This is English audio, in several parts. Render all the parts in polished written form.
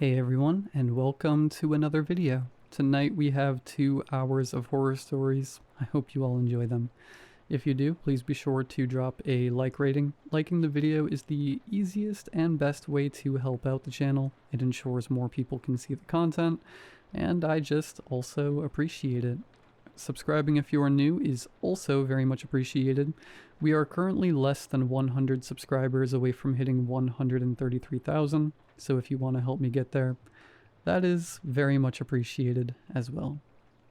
Hey everyone, and welcome to another video. Tonight we have 2 hours of horror stories. I hope you all enjoy them. If you do, please be sure to drop a like rating. Liking the video is the easiest and best way to help out the channel. It ensures more people can see the content, and I just also appreciate it. Subscribing if you are new is also very much appreciated. We are currently less than 100 subscribers away from hitting 133,000, so if you want to help me get there, that is very much appreciated as well.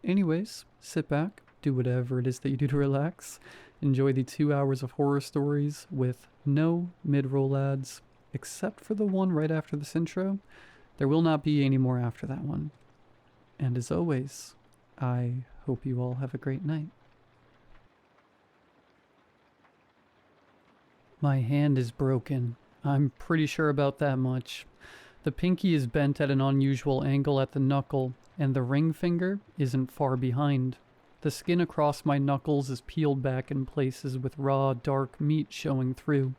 Anyways, sit back, do whatever it is that you do to relax, enjoy the 2 hours of horror stories with no mid-roll ads, except for the one right after this intro. There will not be any more after that one. And as always, I hope you all have a great night. My hand is broken. I'm pretty sure about that much. The pinky is bent at an unusual angle at the knuckle, and the ring finger isn't far behind. The skin across my knuckles is peeled back in places with raw, dark meat showing through,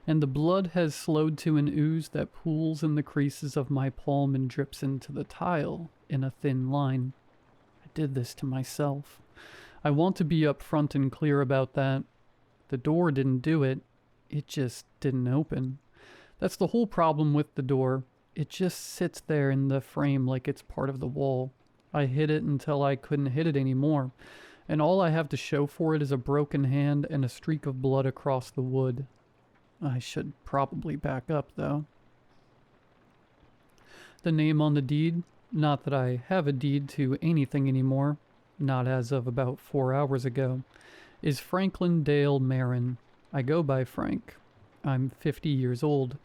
and the blood has slowed to an ooze that pools in the creases of my palm and drips into the tile in a thin line. I did this to myself. I want to be upfront and clear about that. The door didn't do it. It just didn't open. That's the whole problem with the door. It just sits there in the frame like it's part of the wall. I hit it until I couldn't hit it anymore, and all I have to show for it is a broken hand and a streak of blood across the wood. I should probably back up, though. The name on the deed, not that I have a deed to anything anymore, not as of about 4 hours ago, is Franklin Dale Marin. I go by Frank. I'm 50 years old,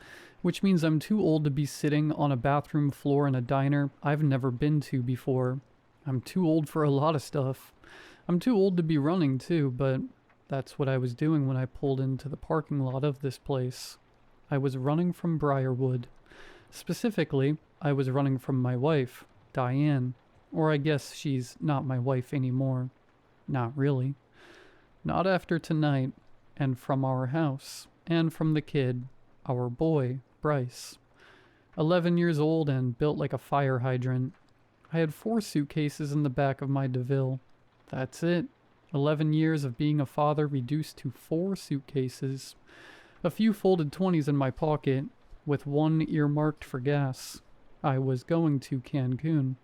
which means I'm too old to be sitting on a bathroom floor in a diner I've never been to before. I'm too old for a lot of stuff. I'm too old to be running too, but that's what I was doing when I pulled into the parking lot of this place. I was running from Briarwood. Specifically, I was running from my wife, Diane. Or I guess she's not my wife anymore. Not really. Not after tonight, and from our house. And from the kid, our boy, Bryce. 11 years old and built like a fire hydrant. I had 4 suitcases in the back of my DeVille. That's it. 11 years of being a father reduced to 4 suitcases. A few folded 20s in my pocket, with 1 earmarked for gas. I was going to Cancun.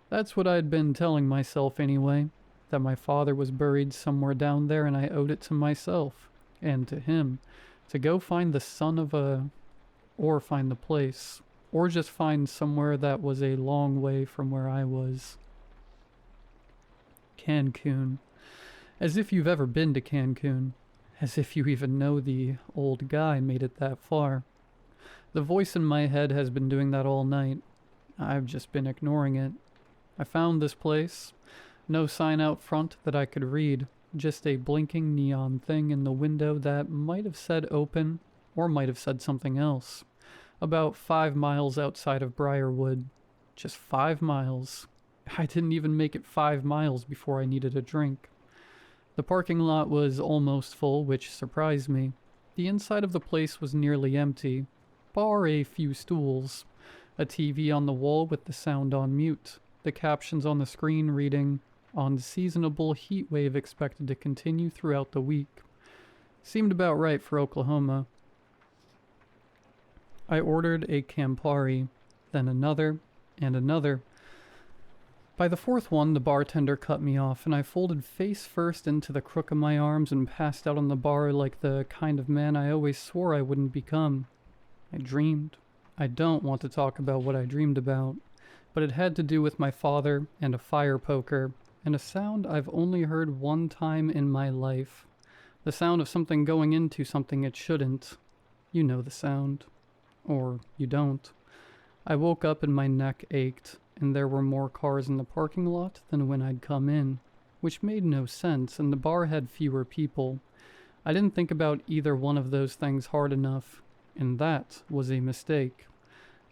That's what I'd been telling myself anyway, that my father was buried somewhere down there and I owed it to myself, and to him, to go find the son of or find the place, or just find somewhere that was a long way from where I was. Cancun. As if you've ever been to Cancun. As if you even know the old guy made it that far. The voice in my head has been doing that all night. I've just been ignoring it. I found this place. No sign out front that I could read. Just a blinking neon thing in the window that might have said open, or might have said something else. About 5 miles outside of Briarwood. Just 5 miles. I didn't even make it 5 miles before I needed a drink. The parking lot was almost full, which surprised me. The inside of the place was nearly empty, bar a few stools. A TV on the wall with the sound on mute. The captions on the screen reading, "Unseasonable heat wave expected to continue throughout the week." Seemed about right for Oklahoma. I ordered a Campari, then another, and another. By the 4th one, the bartender cut me off, and I folded face first into the crook of my arms and passed out on the bar like the kind of man I always swore I wouldn't become. I dreamed. I don't want to talk about what I dreamed about, but it had to do with my father and a fire poker, and a sound I've only heard one time in my life. The sound of something going into something it shouldn't. You know the sound. Or you don't. I woke up and my neck ached, and there were more cars in the parking lot than when I'd come in, which made no sense, and the bar had fewer people. I didn't think about either one of those things hard enough, and that was a mistake.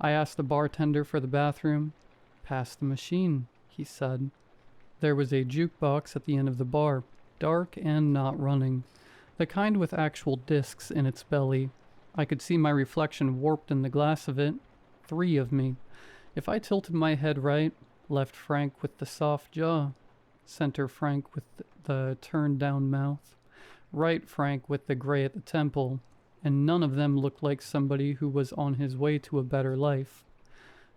I asked the bartender for the bathroom. "Pass the machine," he said. There was a jukebox at the end of the bar, dark and not running, the kind with actual discs in its belly. I could see my reflection warped in the glass of it. 3 of me. If I tilted my head right, left Frank with the soft jaw, center Frank with the turned down mouth, right Frank with the gray at the temple, and none of them looked like somebody who was on his way to a better life.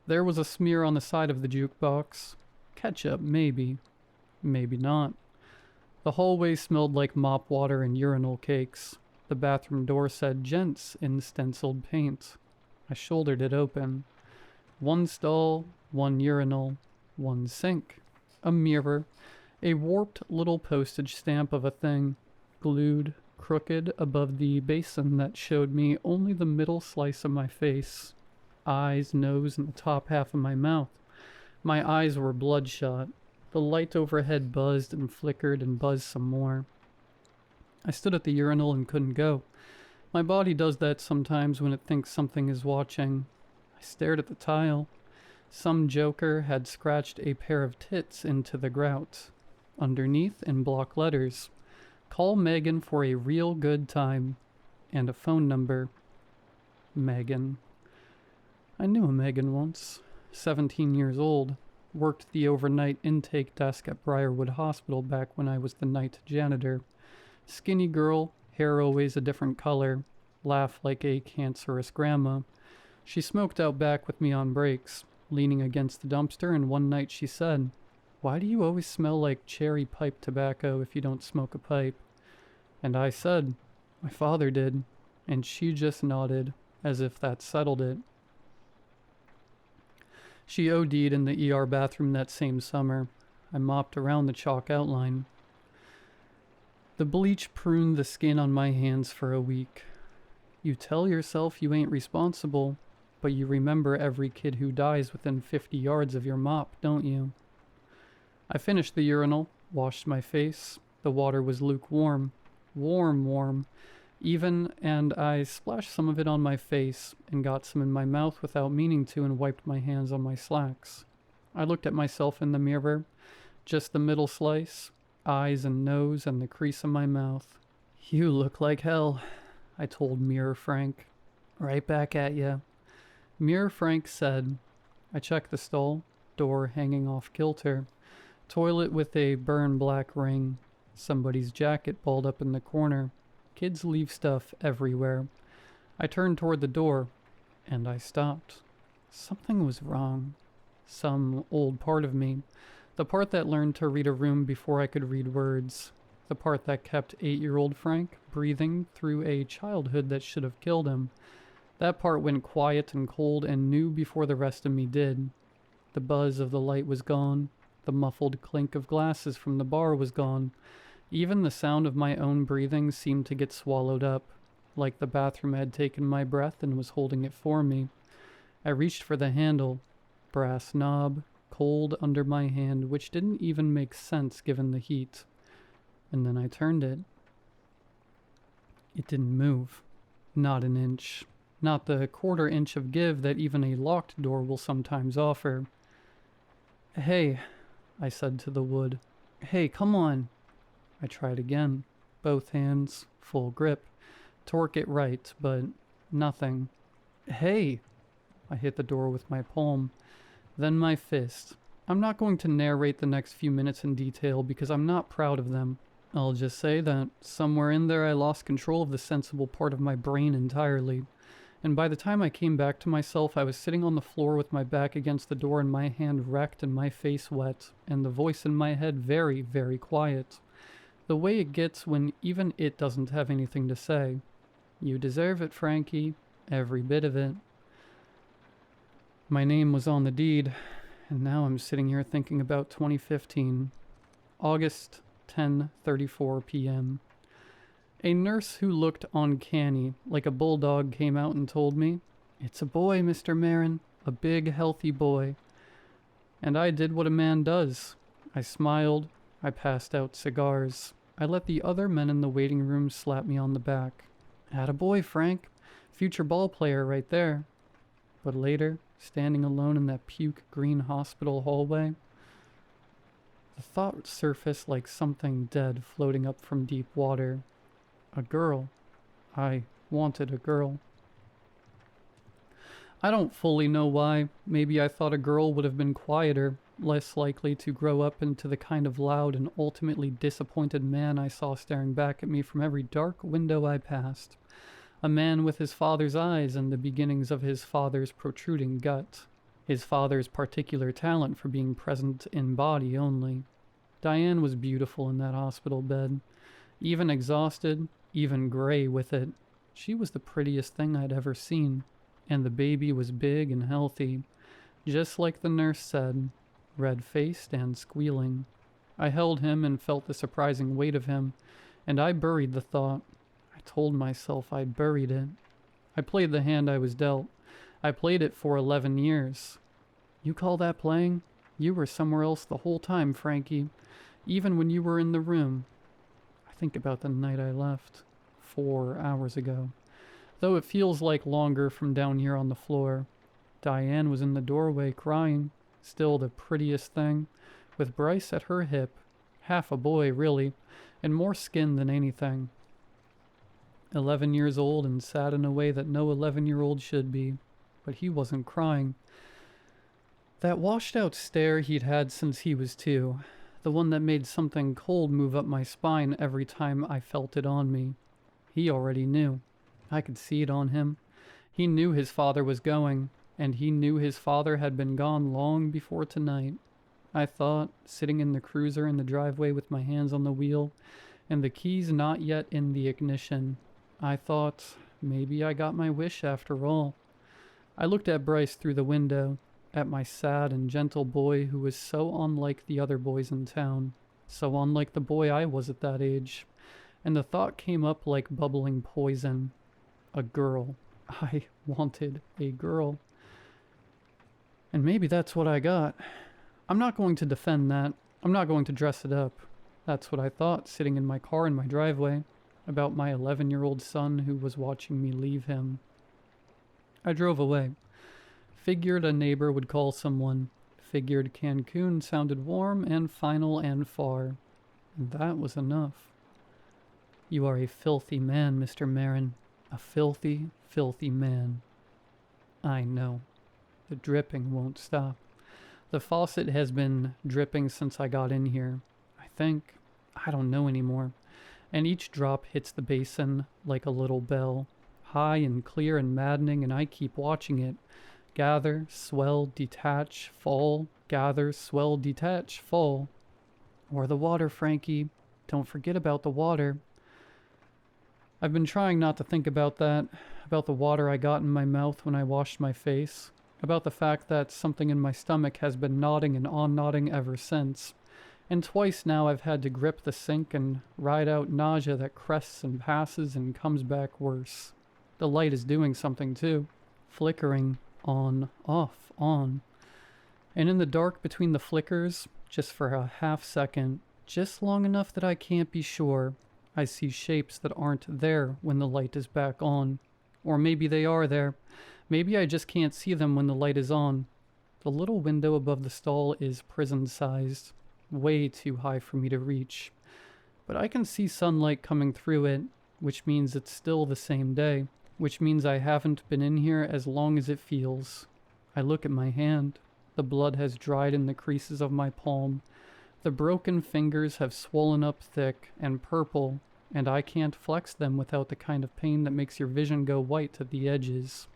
There was a smear on the side of the jukebox. Ketchup, maybe. Maybe not. The hallway smelled like mop water and urinal cakes. The bathroom door said gents in stenciled paint. I shouldered it open. One stall, one urinal, one sink. A mirror. A warped little postage stamp of a thing, glued crooked above the basin that showed me only the middle slice of my face. Eyes, nose, and the top half of my mouth. My eyes were bloodshot. The light overhead buzzed and flickered and buzzed some more. I stood at the urinal and couldn't go. My body does that sometimes when it thinks something is watching. I stared at the tile. Some joker had scratched a pair of tits into the grout. Underneath, in block letters, "Call Megan for a real good time," and a phone number. Megan. I knew a Megan once. 17 years old. Worked the overnight intake desk at Briarwood Hospital back when I was the night janitor. Skinny girl, hair always a different color, laugh like a cancerous grandma. She smoked out back with me on breaks, leaning against the dumpster, and one night she said, "Why do you always smell like cherry pipe tobacco if you don't smoke a pipe?" And I said, "My father did," and she just nodded, as if that settled it. She OD'd in the ER bathroom that same summer. I mopped around the chalk outline. The bleach pruned the skin on my hands for a week. You tell yourself you ain't responsible, but you remember every kid who dies within 50 yards of your mop, don't you? I finished the urinal, washed my face. The water was lukewarm. Warm. Even, and I splashed some of it on my face and got some in my mouth without meaning to and wiped my hands on my slacks. I looked at myself in the mirror, just the middle slice, eyes and nose and the crease of my mouth. "You look like hell," I told Mirror Frank. "Right back at ya." Mirror Frank said. I checked the stall, door hanging off kilter, toilet with a burn black ring, somebody's jacket balled up in the corner. Kids leave stuff everywhere. I turned toward the door, and I stopped. Something was wrong. Some old part of me. The part that learned to read a room before I could read words. The part that kept 8-year-old Frank breathing through a childhood that should have killed him. That part went quiet and cold and knew before the rest of me did. The buzz of the light was gone. The muffled clink of glasses from the bar was gone. Even the sound of my own breathing seemed to get swallowed up, like the bathroom had taken my breath and was holding it for me. I reached for the handle. Brass knob, cold under my hand, which didn't even make sense given the heat. And then I turned it. It didn't move. Not an inch. Not the quarter inch of give that even a locked door will sometimes offer. "Hey," I said to the wood. "Hey, come on." I tried again. Both hands, full grip. Torque it right, but nothing. "Hey!" I hit the door with my palm. Then my fist. I'm not going to narrate the next few minutes in detail because I'm not proud of them. I'll just say that somewhere in there I lost control of the sensible part of my brain entirely. And by the time I came back to myself, I was sitting on the floor with my back against the door and my hand wrecked and my face wet, and the voice in my head very, very quiet. The way it gets when even it doesn't have anything to say. "You deserve it, Frankie. Every bit of it." My name was on the deed, and now I'm sitting here thinking about 2015. August 10:34 p.m. A nurse who looked uncanny, like a bulldog, came out and told me, "It's a boy, Mr. Marin, a big, healthy boy." And I did what a man does. I smiled. I passed out cigars. I let the other men in the waiting room slap me on the back. "Attaboy, Frank. Future ball player right there." But later, standing alone in that puke-green hospital hallway, the thought surfaced like something dead floating up from deep water. A girl. I wanted a girl. I don't fully know why. Maybe I thought a girl would have been quieter, less likely to grow up into the kind of loud and ultimately disappointed man I saw staring back at me from every dark window I passed. A man with his father's eyes and the beginnings of his father's protruding gut. His father's particular talent for being present in body only. Diane was beautiful in that hospital bed. Even exhausted, even gray with it. She was the prettiest thing I'd ever seen. And the baby was big and healthy, just like the nurse said, red-faced and squealing. I held him and felt the surprising weight of him, and I buried the thought. I told myself I buried it. I played the hand I was dealt. I played it for 11 years. You call that playing? You were somewhere else the whole time, Frankie, even when you were in the room. I think about the night I left, 4 hours ago. Though it feels like longer from down here on the floor. Diane was in the doorway crying, still the prettiest thing, with Bryce at her hip, half a boy really, and more skin than anything. 11 years old and sad in a way that no 11-year-old should be, but he wasn't crying. That washed-out stare he'd had since he was 2, the one that made something cold move up my spine every time I felt it on me. He already knew. I could see it on him. He knew his father was going, and he knew his father had been gone long before tonight. I thought, sitting in the cruiser in the driveway with my hands on the wheel, and the keys not yet in the ignition, I thought, maybe I got my wish after all. I looked at Bryce through the window, at my sad and gentle boy who was so unlike the other boys in town, so unlike the boy I was at that age, and the thought came up like bubbling poison. A girl. I wanted a girl. And maybe that's what I got. I'm not going to defend that. I'm not going to dress it up. That's what I thought, sitting in my car in my driveway, about my 11-year-old son who was watching me leave him. I drove away. Figured a neighbor would call someone. Figured Cancun sounded warm and final and far. And that was enough. You are a filthy man, Mr. Marin. A filthy, filthy man. I know. The dripping won't stop. The faucet has been dripping since I got in here. I think. I don't know anymore. And each drop hits the basin like a little bell. High and clear and maddening, and I keep watching it. Gather, swell, detach, fall. Gather, swell, detach, fall. Or the water, Frankie. Don't forget about the water. I've been trying not to think about that, about the water I got in my mouth when I washed my face, about the fact that something in my stomach has been nodding and on-nodding ever since, and twice now I've had to grip the sink and ride out nausea that crests and passes and comes back worse. The light is doing something too, flickering, on, off, on. And in the dark between the flickers, just for a half second, just long enough that I can't be sure, I see shapes that aren't there when the light is back on. Or maybe they are there. Maybe I just can't see them when the light is on. The little window above the stall is prison-sized, way too high for me to reach. But I can see sunlight coming through it, which means it's still the same day, which means I haven't been in here as long as it feels. I look at my hand. The blood has dried in the creases of my palm. The broken fingers have swollen up thick and purple, and I can't flex them without the kind of pain that makes your vision go white at the edges.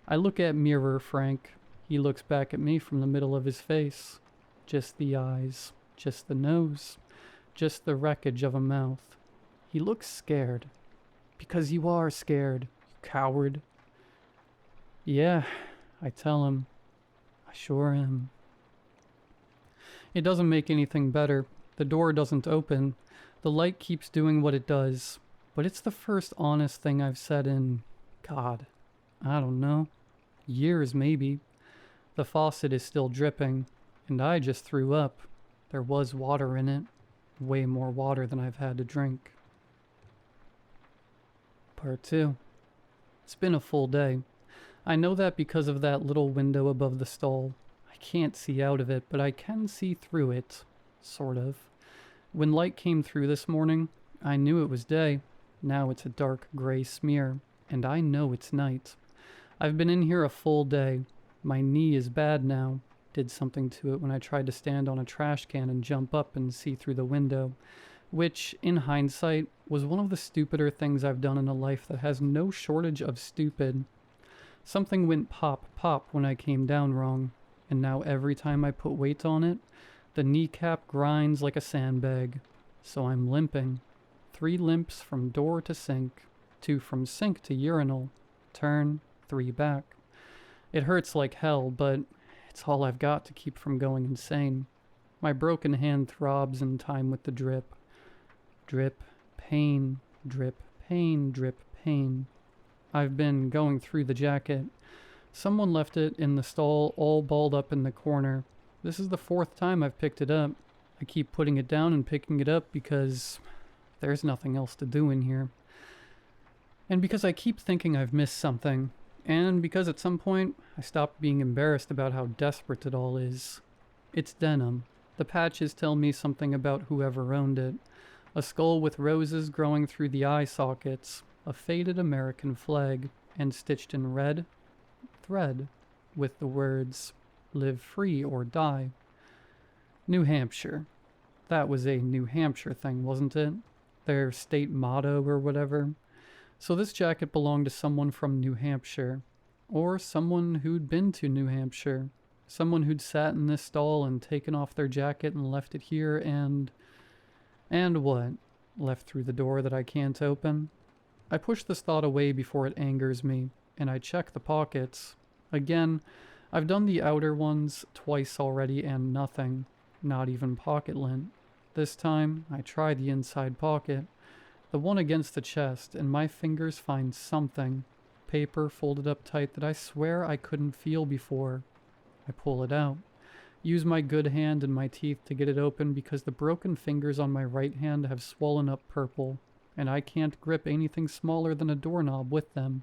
I look at Mirror Frank. He looks back at me from the middle of his face. Just the eyes, just the nose, just the wreckage of a mouth. He looks scared. Because you are scared, you coward. Yeah, I tell him. I sure am. It doesn't make anything better. The door doesn't open. The light keeps doing what it does. But it's the first honest thing I've said in, God, I don't know, years maybe. The faucet is still dripping, and I just threw up. There was water in it. Way more water than I've had to drink. Part 2. It's been a full day. I know that because of that little window above the stall. I can't see out of it, but I can see through it. Sort of. When light came through this morning, I knew it was day. Now it's a dark gray smear, and I know it's night. I've been in here a full day. My knee is bad now. Did something to it when I tried to stand on a trash can and jump up and see through the window, which, in hindsight, was one of the stupider things I've done in a life that has no shortage of stupid. Something went pop, pop when I came down wrong, and now every time I put weight on it, the kneecap grinds like a sandbag. So I'm limping. 3 limps from door to sink, 2 from sink to urinal, turn, 3 back. It hurts like hell, but it's all I've got to keep from going insane. My broken hand throbs in time with the drip. Drip, pain, drip, pain, drip, pain. I've been going through the jacket. Someone left it in the stall all balled up in the corner. This is the 4th time I've picked it up. I keep putting it down and picking it up because there's nothing else to do in here. And because I keep thinking I've missed something. And because at some point I stopped being embarrassed about how desperate it all is. It's denim. The patches tell me something about whoever owned it. A skull with roses growing through the eye sockets, a faded American flag, and stitched in red thread with the words, "Live free or die." New Hampshire. That was a New Hampshire thing, wasn't it? Their state motto or whatever. So this jacket belonged to someone from New Hampshire. Or someone who'd been to New Hampshire. Someone who'd sat in this stall and taken off their jacket and left it here and what? Left through the door that I can't open? I push this thought away before it angers me, and I check the pockets. Again, I've done the outer ones twice already and nothing. Not even pocket lint. This time, I try the inside pocket. The one against the chest, and my fingers find something. Paper folded up tight that I swear I couldn't feel before. I pull it out. Use my good hand and my teeth to get it open because the broken fingers on my right hand have swollen up purple, and I can't grip anything smaller than a doorknob with them.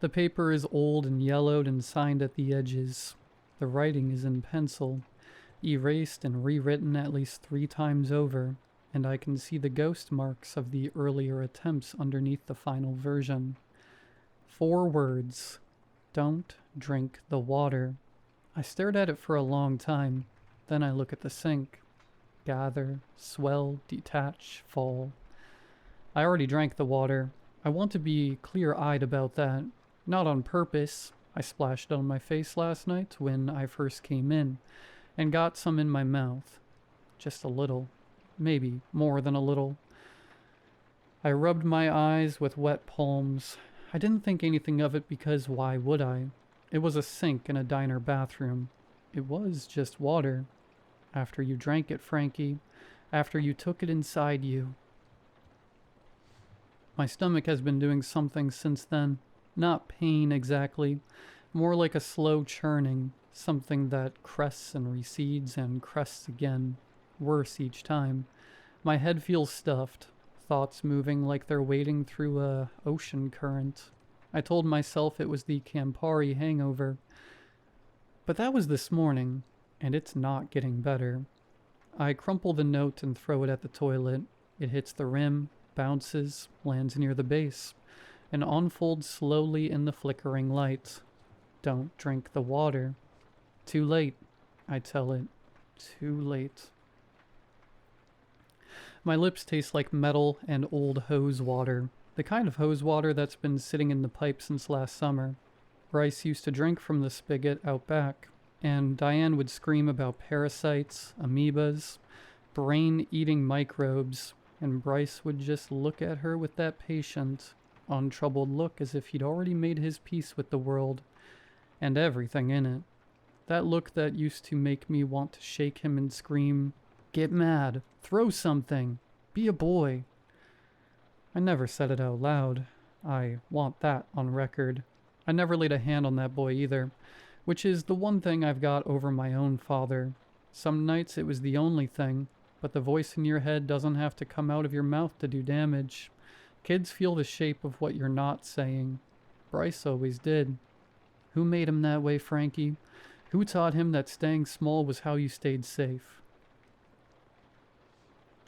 The paper is old and yellowed and signed at the edges. The writing is in pencil, erased and rewritten at least 3 times over, and I can see the ghost marks of the earlier attempts underneath the final version. 4 words. Don't drink the water. I stared at it for a long time. Then I look at the sink. Gather, swell, detach, fall. I already drank the water. I want to be clear-eyed about that. Not on purpose. I splashed it on my face last night when I first came in, and got some in my mouth. Just a little. Maybe more than a little. I rubbed my eyes with wet palms. I didn't think anything of it because why would I? It was a sink in a diner bathroom. It was just water. After you drank it, Frankie. After you took it inside you. My stomach has been doing something since then. Not pain exactly. More like a slow churning. Something that crests and recedes and crests again. Worse each time. My head feels stuffed. Thoughts moving like they're wading through a ocean current. I told myself it was the Campari hangover. But that was this morning, and it's not getting better. I crumple the note and throw it at the toilet. It hits the rim, bounces, lands near the base, and unfolds slowly in the flickering light. Don't drink the water. Too late, I tell it. Too late. My lips taste like metal and old hose water. The kind of hose water that's been sitting in the pipe since last summer. Bryce used to drink from the spigot out back, and Diane would scream about parasites, amoebas, brain-eating microbes, and Bryce would just look at her with that patient, untroubled look as if he'd already made his peace with the world, and everything in it. That look that used to make me want to shake him and scream, "Get mad, throw something, be a boy." I never said it out loud. I want that on record. I never laid a hand on that boy either, which is the one thing I've got over my own father. Some nights it was the only thing, but the voice in your head doesn't have to come out of your mouth to do damage. Kids feel the shape of what you're not saying. Bryce always did. Who made him that way, Frankie? Who taught him that staying small was how you stayed safe?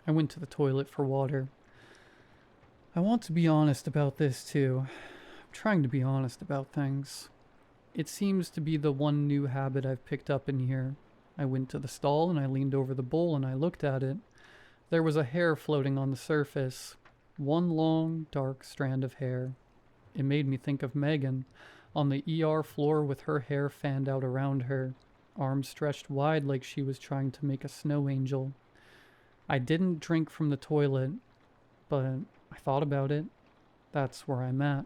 I went to the toilet for water. I want to be honest about this too. trying to be honest about things. It seems to be the one new habit I've picked up in here. I went to the stall and I leaned over the bowl and I looked at it. There was a hair floating on the surface. One long, dark strand of hair. It made me think of Megan, on the ER floor with her hair fanned out around her, arms stretched wide like she was trying to make a snow angel. I didn't drink from the toilet, but I thought about it. That's where I'm at.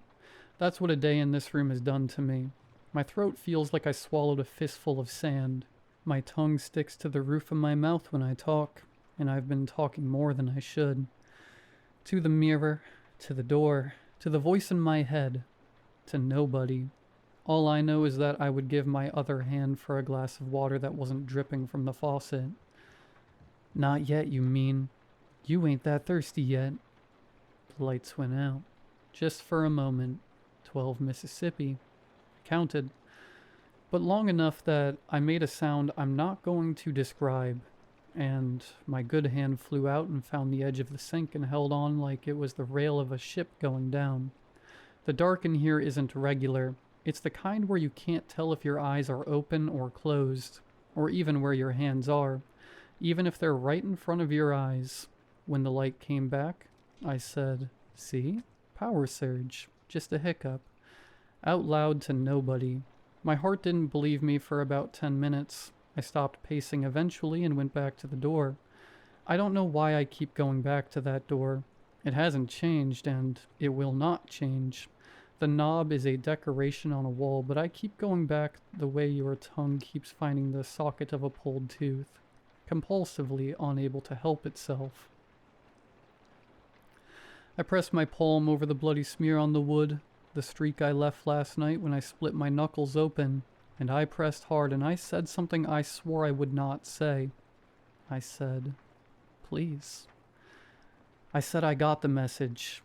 That's what a day in this room has done to me. My throat feels like I swallowed a fistful of sand. My tongue sticks to the roof of my mouth when I talk, and I've been talking more than I should. To the mirror, to the door, to the voice in my head, to nobody. All I know is that I would give my other hand for a glass of water that wasn't dripping from the faucet. Not yet, you mean. You ain't that thirsty yet. The lights went out. Just for a moment. 12 Mississippi. I counted. But long enough that I made a sound I'm not going to describe, and my good hand flew out and found the edge of the sink and held on like it was the rail of a ship going down. The dark in here isn't regular. It's the kind where you can't tell if your eyes are open or closed, or even where your hands are, even if they're right in front of your eyes. When the light came back, I said, "See? Power surge. Just a hiccup." Out loud to nobody. My heart didn't believe me for about 10 minutes. I stopped pacing eventually and went back to the door. I don't know why I keep going back to that door. It hasn't changed, and it will not change. The knob is a decoration on a wall, but I keep going back the way your tongue keeps finding the socket of a pulled tooth, compulsively unable to help itself. I press my palm over the bloody smear on the wood, the streak I left last night when I split my knuckles open, and I pressed hard and I said something I swore I would not say. I said, "Please." I said I got the message.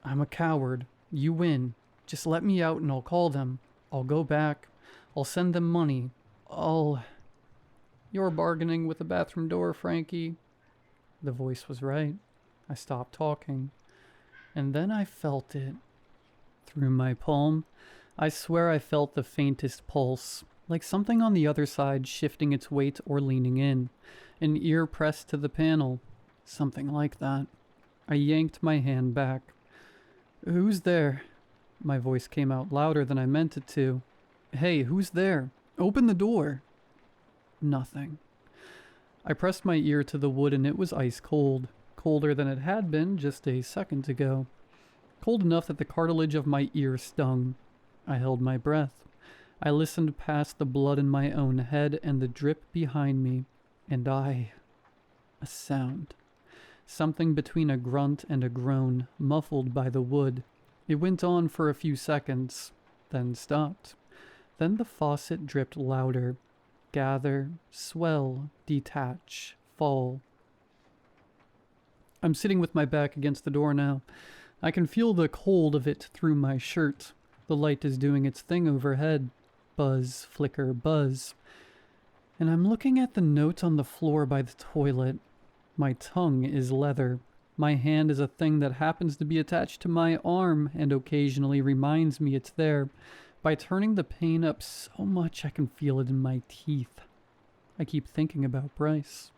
I'm a coward. You win. Just let me out and I'll call them. I'll go back. I'll send them money. You're bargaining with the bathroom door, Frankie. The voice was right. I stopped talking. And then I felt it. Through my palm, I swear I felt the faintest pulse, like something on the other side shifting its weight or leaning in, an ear pressed to the panel. Something like that. I yanked my hand back. "Who's there?" My voice came out louder than I meant it to. "Hey, who's there? Open the door." Nothing. I pressed my ear to the wood and it was ice cold, colder than it had been just a second ago. Cold enough that the cartilage of my ear stung. I held my breath. I listened past the blood in my own head and the drip behind me, and a sound. Something between a grunt and a groan, muffled by the wood. It went on for a few seconds, then stopped. Then the faucet dripped louder. Gather, swell, detach, fall. I'm sitting with my back against the door now. I can feel the cold of it through my shirt. The light is doing its thing overhead. Buzz, flicker, buzz. And I'm looking at the note on the floor by the toilet. My tongue is leather. My hand is a thing that happens to be attached to my arm and occasionally reminds me it's there. By turning the pain up so much I can feel it in my teeth. I keep thinking about Bryce.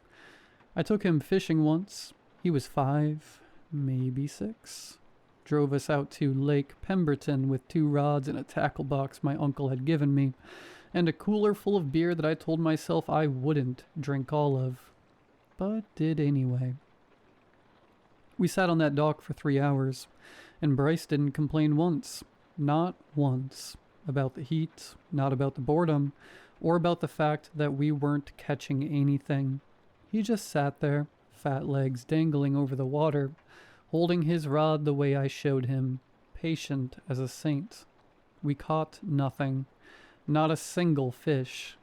I took him fishing once. He was 5, maybe 6. Drove us out to Lake Pemberton with 2 rods and a tackle box my uncle had given me, and a cooler full of beer that I told myself I wouldn't drink all of. But did anyway. We sat on that dock for 3 hours, and Bryce didn't complain once. Not once. About the heat, not about the boredom, or about the fact that we weren't catching anything. He just sat there, fat legs dangling over the water, holding his rod the way I showed him, patient as a saint. We caught nothing. Not a single fish.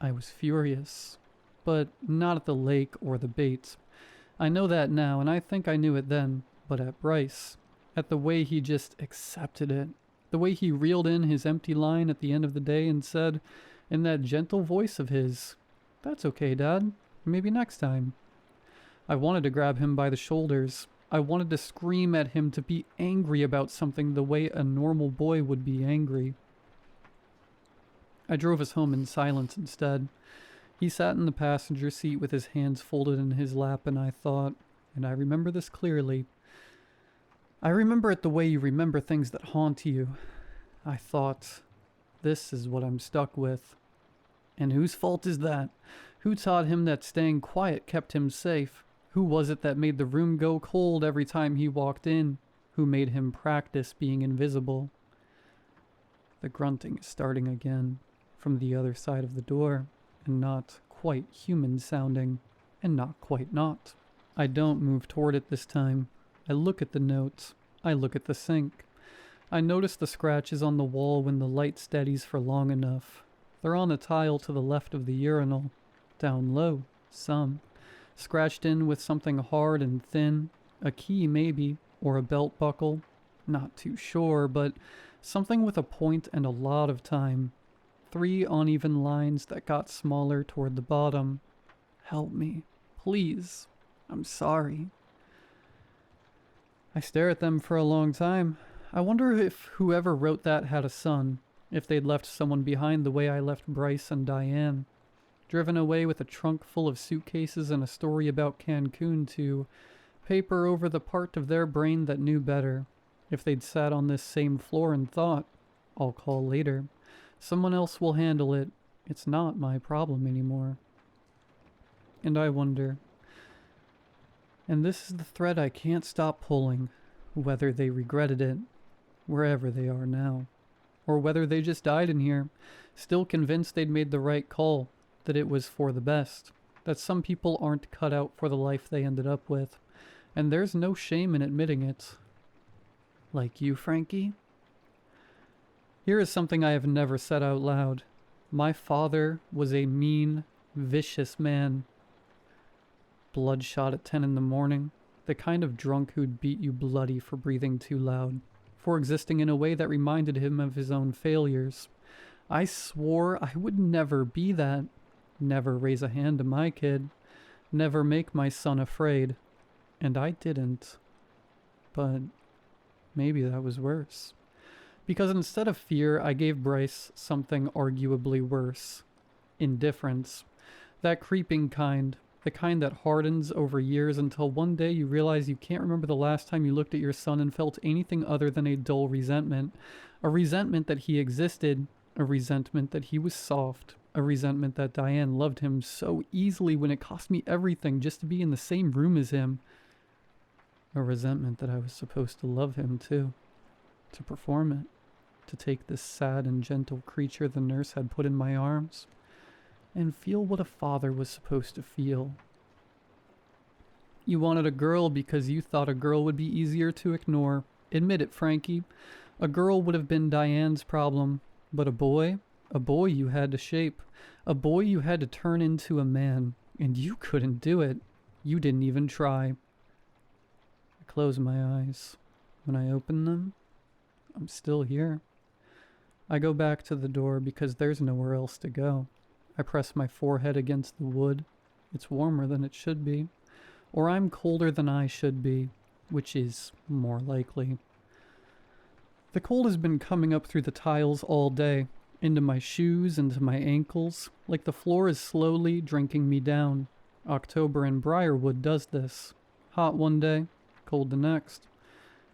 I was furious. But not at the lake or the bait. I know that now, and I think I knew it then, but at Bryce. At the way he just accepted it. The way he reeled in his empty line at the end of the day and said, in that gentle voice of his, "That's okay, Dad. Maybe next time." I wanted to grab him by the shoulders. I wanted to scream at him, to be angry about something the way a normal boy would be angry. I drove us home in silence instead. He sat in the passenger seat with his hands folded in his lap, and I thought, and I remember this clearly, I remember it the way you remember things that haunt you. I thought, this is what I'm stuck with. And whose fault is that? Who taught him that staying quiet kept him safe? Who was it that made the room go cold every time he walked in? Who made him practice being invisible? The grunting is starting again from the other side of the door, and not quite human sounding, and not quite not. I don't move toward it this time. I look at the notes. I look at the sink. I notice the scratches on the wall when the light steadies for long enough. They're on the tile to the left of the urinal. Down low, some. Scratched in with something hard and thin. A key maybe, or a belt buckle. Not too sure, but something with a point and a lot of time. 3 uneven lines that got smaller toward the bottom. Help me, please. I'm sorry. I stare at them for a long time. I wonder if whoever wrote that had a son, if they'd left someone behind the way I left Bryce and Diane. Driven away with a trunk full of suitcases and a story about Cancun to paper over the part of their brain that knew better. If they'd sat on this same floor and thought, I'll call later. Someone else will handle it. It's not my problem anymore. And I wonder, and this is the thread I can't stop pulling, whether they regretted it, wherever they are now, or whether they just died in here, still convinced they'd made the right call, that it was for the best, that some people aren't cut out for the life they ended up with, and there's no shame in admitting it. Like you, Frankie? Here is something I have never said out loud. My father was a mean, vicious man. Bloodshot at 10 in the morning, the kind of drunk who'd beat you bloody for breathing too loud, for existing in a way that reminded him of his own failures. I swore I would never be that, never raise a hand to my kid, never make my son afraid, and I didn't. But maybe that was worse. Because instead of fear, I gave Bryce something arguably worse. Indifference. That creeping kind. The kind that hardens over years until one day you realize you can't remember the last time you looked at your son and felt anything other than a dull resentment. A resentment that he existed. A resentment that he was soft. A resentment that Diane loved him so easily when it cost me everything just to be in the same room as him. A resentment that I was supposed to love him too. To perform it. To take this sad and gentle creature the nurse had put in my arms and feel what a father was supposed to feel. You wanted a girl because you thought a girl would be easier to ignore. Admit it, Frankie. A girl would have been Diane's problem, but a boy you had to shape. A boy you had to turn into a man, and you couldn't do it. You didn't even try. I close my eyes. When I open them, I'm still here. I go back to the door because there's nowhere else to go. I press my forehead against the wood. It's warmer than it should be. Or I'm colder than I should be, which is more likely. The cold has been coming up through the tiles all day, into my shoes, into my ankles, like the floor is slowly drinking me down. October in Briarwood does this. Hot one day, cold the next.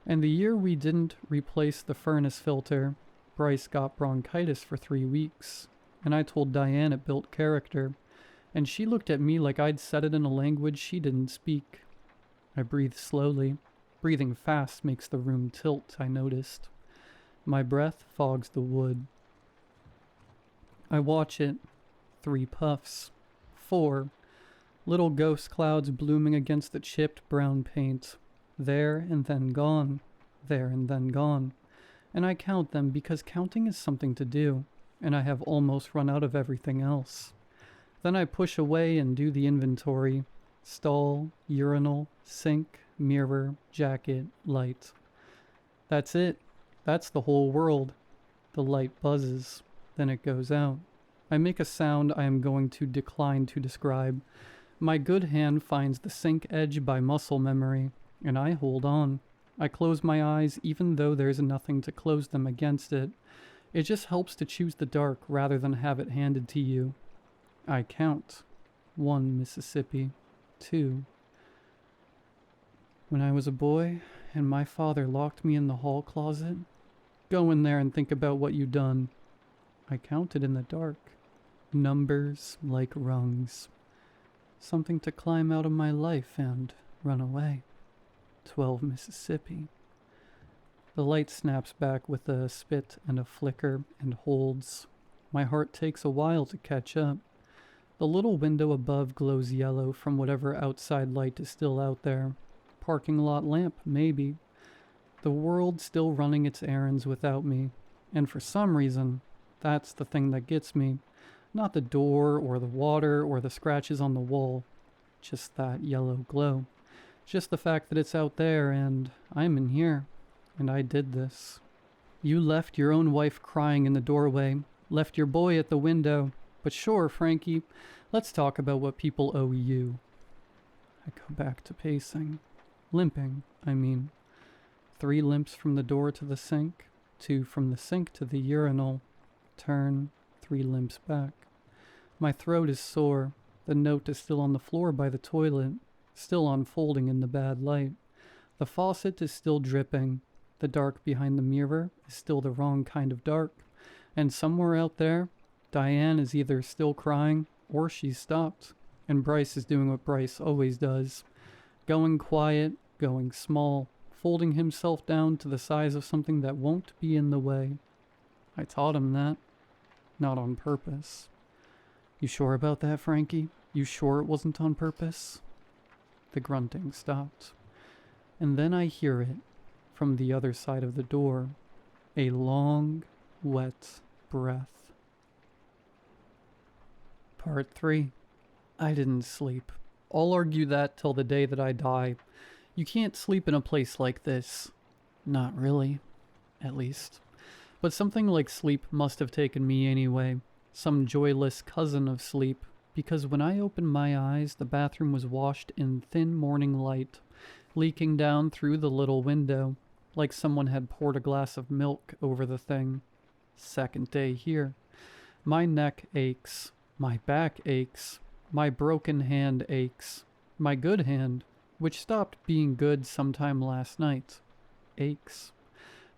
And the year we didn't replace the furnace filter, Bryce got bronchitis for 3 weeks, and I told Diane it built character, and she looked at me like I'd said it in a language she didn't speak. I breathe slowly. Breathing fast makes the room tilt, I noticed. My breath fogs the wood. I watch it. 3 puffs. 4. Little ghost clouds blooming against the chipped brown paint. There and then gone. There and then gone. And I count them because counting is something to do, and I have almost run out of everything else. Then I push away and do the inventory. Stall, urinal, sink, mirror, jacket, light. That's it. That's the whole world. The light buzzes. Then it goes out. I make a sound I am going to decline to describe. My good hand finds the sink edge by muscle memory. And I hold on. I close my eyes even though there's nothing to close them against it. It just helps to choose the dark rather than have it handed to you. I count. 1 Mississippi. 2. When I was a boy and my father locked me in the hall closet, go in there and think about what you done. I counted in the dark. Numbers like rungs. Something to climb out of my life and run away. 12 Mississippi. The light snaps back with a spit and a flicker and holds. My heart takes a while to catch up. The little window above glows yellow from whatever outside light is still out there. Parking lot lamp, maybe. The world still running its errands without me. And for some reason, that's the thing that gets me. Not the door or the water or the scratches on the wall. Just that yellow glow. Just the fact that it's out there and I'm in here. And I did this. You left your own wife crying in the doorway. Left your boy at the window. But sure, Frankie, let's talk about what people owe you. I go back to pacing. Limping, I mean. 3 limps from the door to the sink. 2 from the sink to the urinal. Turn. 3 limps back. My throat is sore. The note is still on the floor by the toilet. Still unfolding in the bad light. The faucet is still dripping. The dark behind the mirror is still the wrong kind of dark. And somewhere out there, Diane is either still crying or she's stopped. And Bryce is doing what Bryce always does. Going quiet, going small, folding himself down to the size of something that won't be in the way. I taught him that. Not on purpose. You sure about that, Frankie? You sure it wasn't on purpose? The grunting stopped. And then I hear it from the other side of the door. A long, wet breath. Part 3. I didn't sleep. I'll argue that till the day that I die. You can't sleep in a place like this. Not really, at least. But something like sleep must have taken me anyway. Some joyless cousin of sleep. Because when I opened my eyes, the bathroom was washed in thin morning light, leaking down through the little window, like someone had poured a glass of milk over the thing. Second day here. My neck aches. My back aches. My broken hand aches. My good hand, which stopped being good sometime last night, aches.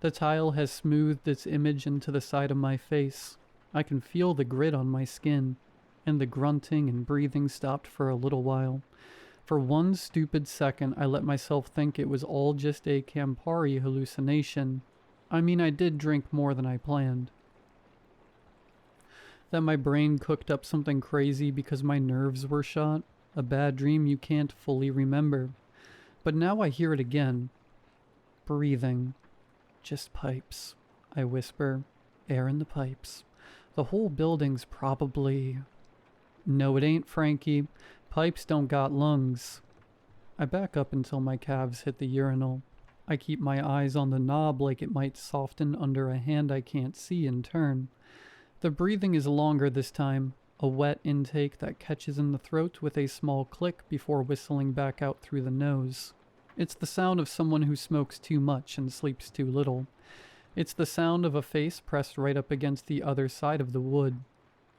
The tile has smoothed its image into the side of my face. I can feel the grit on my skin, and the grunting and breathing stopped for a little while. For one stupid second, I let myself think it was all just a Campari hallucination. I mean, I did drink more than I planned. That my brain cooked up something crazy because my nerves were shot. A bad dream you can't fully remember. But now I hear it again. Breathing. Just pipes. I whisper. Air in the pipes. The whole building's probably... No, it ain't, Frankie. Pipes don't got lungs. I back up until my calves hit the urinal. I keep my eyes on the knob like it might soften under a hand I can't see and turn. The breathing is longer this time, a wet intake that catches in the throat with a small click before whistling back out through the nose. It's the sound of someone who smokes too much and sleeps too little. It's the sound of a face pressed right up against the other side of the wood.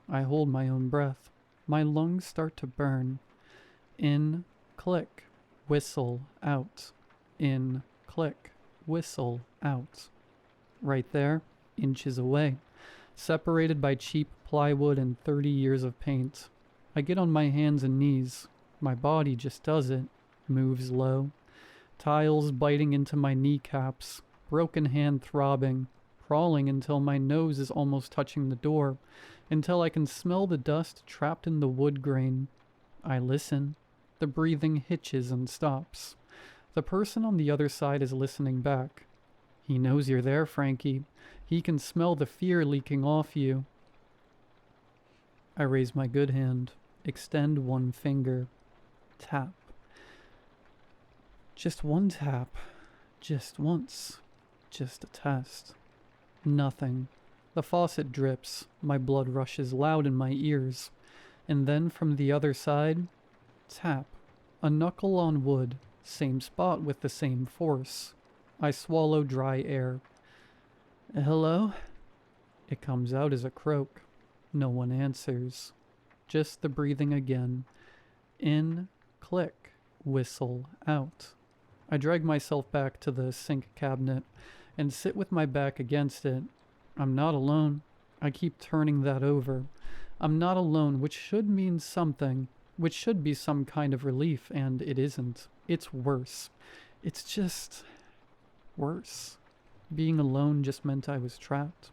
I hold my own breath. My lungs start to burn. In, click, whistle, out. In, click, whistle, out. Right there, inches away. Separated by cheap plywood and 30 years of paint. I get on my hands and knees. My body just does it. Moves low. Tiles biting into my kneecaps. Broken hand throbbing. Crawling until my nose is almost touching the door. Until I can smell the dust trapped in the wood grain. I listen. The breathing hitches and stops. The person on the other side is listening back. He knows you're there, Frankie. He can smell the fear leaking off you. I raise my good hand. Extend one finger. Tap. Just one tap. Just once. Just a test. Nothing. The faucet drips. My blood rushes loud in my ears. And then from the other side, tap. A knuckle on wood. Same spot with the same force. I swallow dry air. Hello? It comes out as a croak. No one answers. Just the breathing again. In, click, whistle, out. I drag myself back to the sink cabinet and sit with my back against it. I'm not alone. I keep turning that over. I'm not alone, which should mean something, which should be some kind of relief, and it isn't. It's worse. It's just worse. Being alone just meant I was trapped.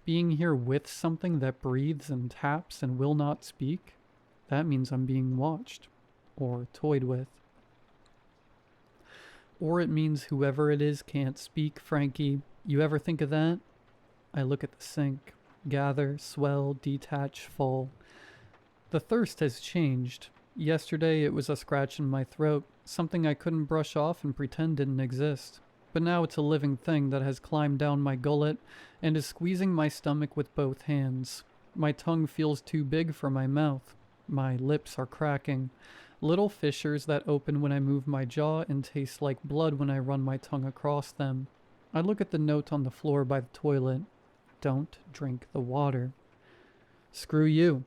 Being here with something that breathes and taps and will not speak, that means I'm being watched or toyed with. Or it means whoever it is can't speak, Frankie. You ever think of that? I look at the sink. Gather, swell, detach, fall. The thirst has changed. Yesterday it was a scratch in my throat, something I couldn't brush off and pretend didn't exist. But now it's a living thing that has climbed down my gullet and is squeezing my stomach with both hands. My tongue feels too big for my mouth. My lips are cracking. Little fissures that open when I move my jaw and taste like blood when I run my tongue across them. I look at the note on the floor by the toilet. Don't drink the water. Screw you,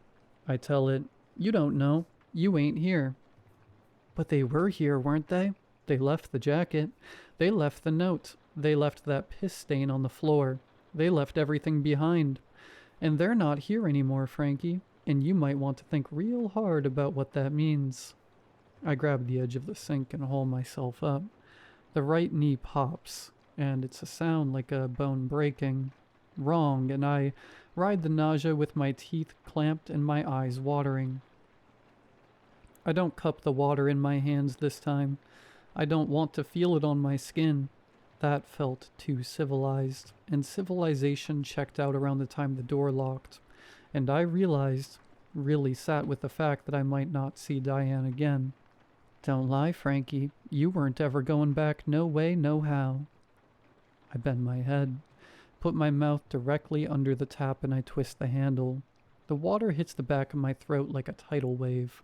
I tell it. You don't know. You ain't here. But they were here, weren't they? They left the jacket. They left the note. They left that piss stain on the floor. They left everything behind. And they're not here anymore, Frankie. And you might want to think real hard about what that means. I grab the edge of the sink and haul myself up. The right knee pops, and it's a sound like a bone breaking. Wrong, and I ride the nausea with my teeth clamped and my eyes watering. I don't cup the water in my hands this time. I don't want to feel it on my skin. That felt too civilized, and civilization checked out around the time the door locked. And I realized, really sat with the fact that I might not see Diane again. Don't lie, Frankie. You weren't ever going back, no way, no how. I bend my head, put my mouth directly under the tap, and I twist the handle. The water hits the back of my throat like a tidal wave.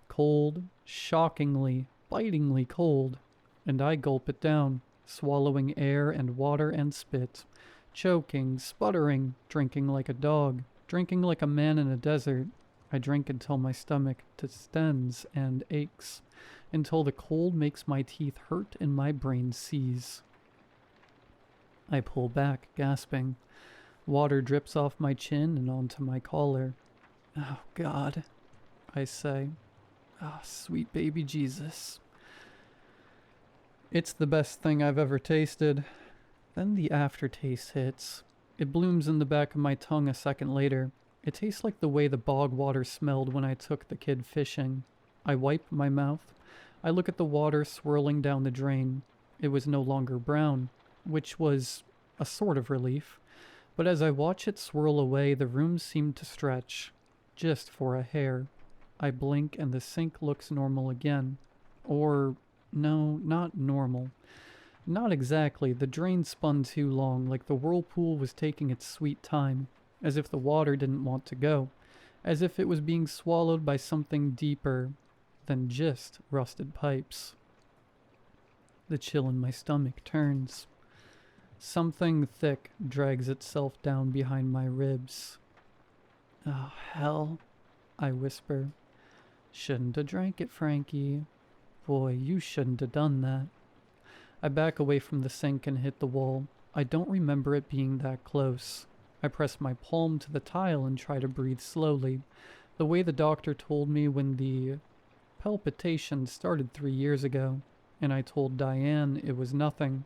Cold, shockingly, bitingly cold. And I gulp it down, swallowing air and water and spit. Choking, sputtering, drinking like a dog, drinking like a man in a desert. I drink until my stomach distends and aches, until the cold makes my teeth hurt and my brain seize. I pull back, gasping. Water drips off my chin and onto my collar. Oh, God, I say. Ah, sweet baby Jesus. It's the best thing I've ever tasted. Then the aftertaste hits. It blooms in the back of my tongue a second later. It tastes like the way the bog water smelled when I took the kid fishing. I wipe my mouth. I look at the water swirling down the drain. It was no longer brown, which was a sort of relief. But as I watch it swirl away, the room seemed to stretch, just for a hair. I blink and the sink looks normal again. Or, no, not normal. Not exactly. The drain spun too long, like the whirlpool was taking its sweet time, as if the water didn't want to go, as if it was being swallowed by something deeper than just rusted pipes. The chill in my stomach turns. Something thick drags itself down behind my ribs. Oh, hell, I whisper. Shouldn't have drank it, Frankie. Boy, you shouldn't have done that. I back away from the sink and hit the wall. I don't remember it being that close. I press my palm to the tile and try to breathe slowly, the way the doctor told me when the palpitation started 3 years ago, and I told Diane it was nothing,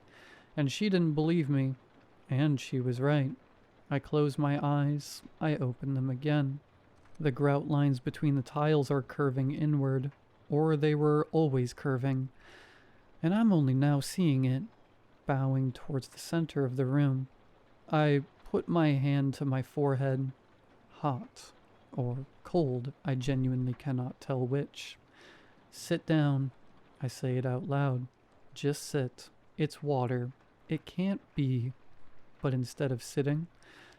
and she didn't believe me, and she was right. I close my eyes. I open them again. The grout lines between the tiles are curving inward, or they were always curving, and I'm only now seeing it, bowing towards the center of the room. I put my hand to my forehead. Hot or cold, I genuinely cannot tell which. Sit down. I say it out loud. Just sit. It's water. It can't be. But instead of sitting,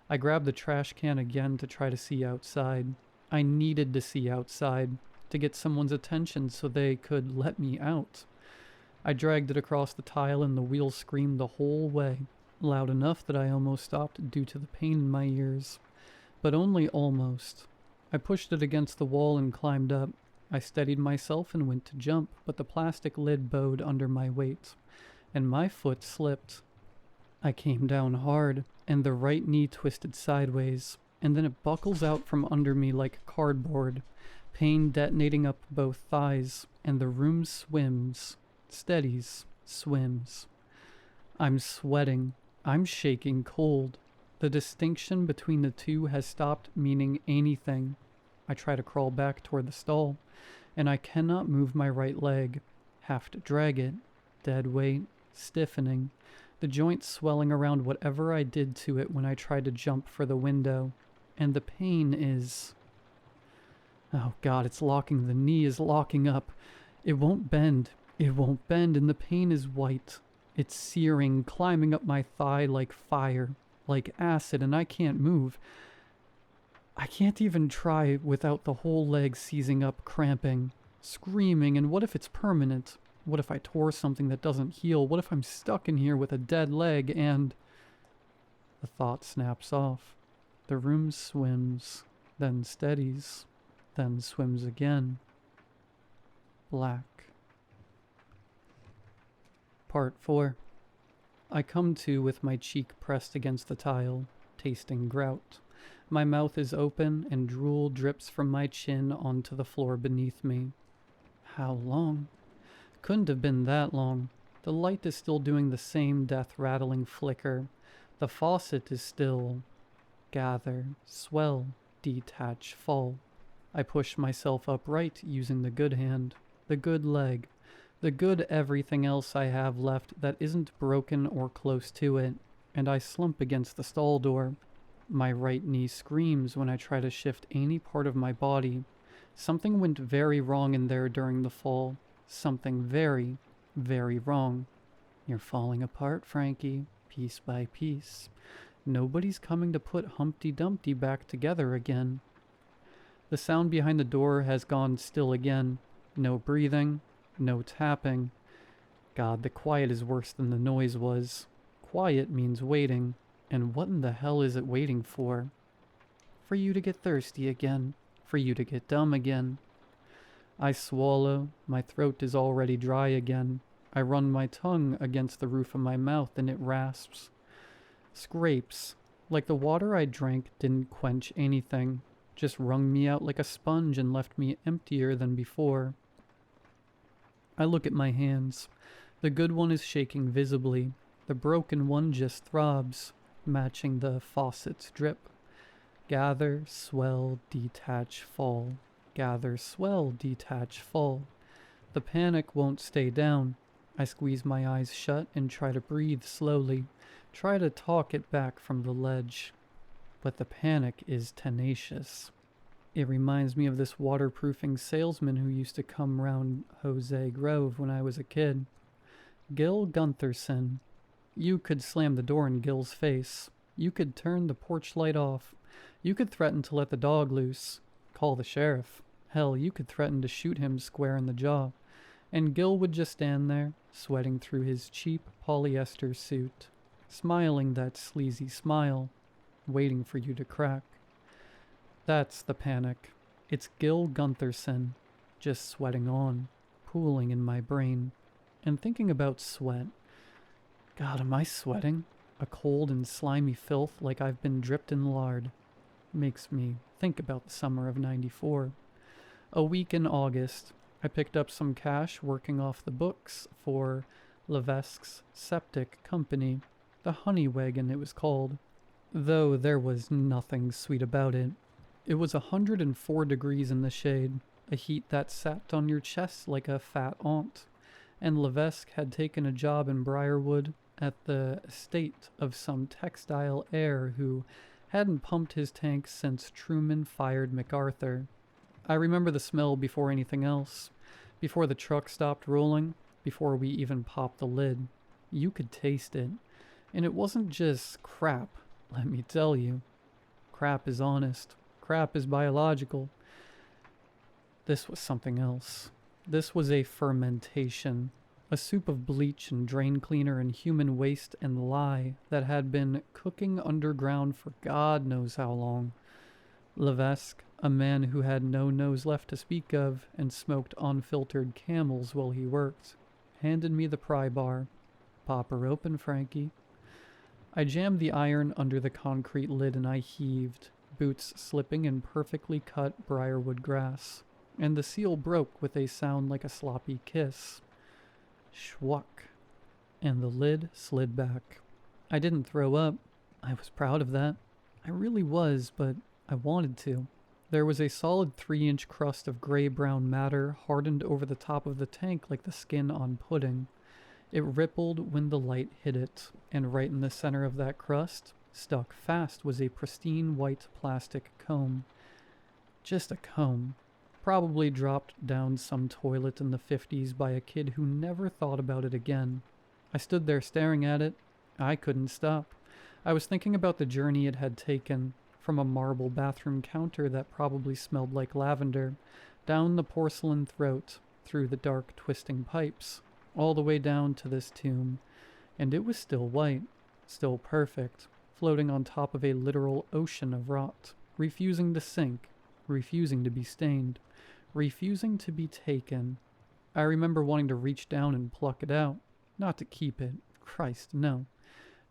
I grab the trash can again to try to see outside. I needed to see outside, to get someone's attention so they could let me out. I dragged it across the tile and the wheel screamed the whole way, loud enough that I almost stopped due to the pain in my ears. But only almost. I pushed it against the wall and climbed up. I steadied myself and went to jump, but the plastic lid bowed under my weight, and my foot slipped. I came down hard, and the right knee twisted sideways, and then it buckles out from under me like cardboard, pain detonating up both thighs, and the room swims, steadies, swims. I'm sweating. I'm shaking cold. The distinction between the two has stopped meaning anything. I try to crawl back toward the stall, and I cannot move my right leg. Have to drag it. Dead weight, stiffening, the joint swelling around whatever I did to it when I tried to jump for the window. And the pain is... Oh God, it's locking. The knee is locking up. It won't bend. It won't bend, and the pain is white. It's searing, climbing up my thigh like fire, like acid, and I can't move. I can't even try without the whole leg seizing up, cramping, screaming, and what if it's permanent? What if I tore something that doesn't heal? What if I'm stuck in here with a dead leg and... The thought snaps off. The room swims, then steadies, then swims again. Black. Part 4. I come to with my cheek pressed against the tile, tasting grout. My mouth is open and drool drips from my chin onto the floor beneath me. How long? Couldn't have been that long. The light is still doing the same death-rattling flicker. The faucet is still... Gather, swell, detach, fall. I push myself upright using the good hand, the good leg, the good everything else I have left that isn't broken or close to it, and I slump against the stall door. My right knee screams when I try to shift any part of my body. Something went very wrong in there during the fall. Something very, very wrong. You're falling apart, Frankie, piece by piece. Nobody's coming to put Humpty Dumpty back together again. The sound behind the door has gone still again. No breathing, no tapping. God, the quiet is worse than the noise was. Quiet means waiting, and what in the hell is it waiting for? For you to get thirsty again, for you to get dumb again. I swallow, my throat is already dry again. I run my tongue against the roof of my mouth and it rasps. Scrapes, like the water I drank didn't quench anything, just wrung me out like a sponge and left me emptier than before. I look at my hands. The good one is shaking visibly. The broken one just throbs, matching the faucet's drip. Gather, swell, detach, fall. Gather, swell, detach, fall. The panic won't stay down. I squeeze my eyes shut and try to breathe slowly. Try to talk it back from the ledge. But the panic is tenacious. It reminds me of this waterproofing salesman who used to come round Jose Grove when I was a kid. Gil Guntherson. You could slam the door in Gil's face. You could turn the porch light off. You could threaten to let the dog loose. Call the sheriff. Hell, you could threaten to shoot him square in the jaw. And Gil would just stand there, sweating through his cheap polyester suit, smiling that sleazy smile, waiting for you to crack. That's the panic. It's Gil Guntherson, just sweating on, pooling in my brain, and thinking about sweat. God, am I sweating? A cold and slimy filth like I've been dripped in lard. Makes me think about the summer of '94. A week in August, I picked up some cash working off the books for Levesque's septic company. The Honey Wagon, it was called. Though there was nothing sweet about it. It was 104 degrees in the shade, a heat that sat on your chest like a fat aunt. And Levesque had taken a job in Briarwood at the estate of some textile heir who hadn't pumped his tank since Truman fired MacArthur. I remember the smell before anything else, before the truck stopped rolling, before we even popped the lid. You could taste it. And it wasn't just crap, let me tell you. Crap is honest. Crap is biological. This was something else. This was a fermentation. A soup of bleach and drain cleaner and human waste and lie that had been cooking underground for God knows how long. Levesque, a man who had no nose left to speak of and smoked unfiltered Camels while he worked, handed me the pry bar. "Pop her open, Frankie." I jammed the iron under the concrete lid and I heaved, boots slipping in perfectly cut briarwood grass, and the seal broke with a sound like a sloppy kiss. Schwuck. And the lid slid back. I didn't throw up. I was proud of that. I really was, but I wanted to. There was a solid 3-inch crust of gray-brown matter hardened over the top of the tank like the skin on pudding. It rippled when the light hit it, and right in the center of that crust, stuck fast, was a pristine white plastic comb. Just a comb. Probably dropped down some toilet in the 50s by a kid who never thought about it again. I stood there staring at it. I couldn't stop. I was thinking about the journey it had taken, from a marble bathroom counter that probably smelled like lavender, down the porcelain throat, through the dark twisting pipes, all the way down to this tomb. And it was still white, still perfect, floating on top of a literal ocean of rot, refusing to sink, refusing to be stained, refusing to be taken. I remember wanting to reach down and pluck it out, not to keep it, Christ, no,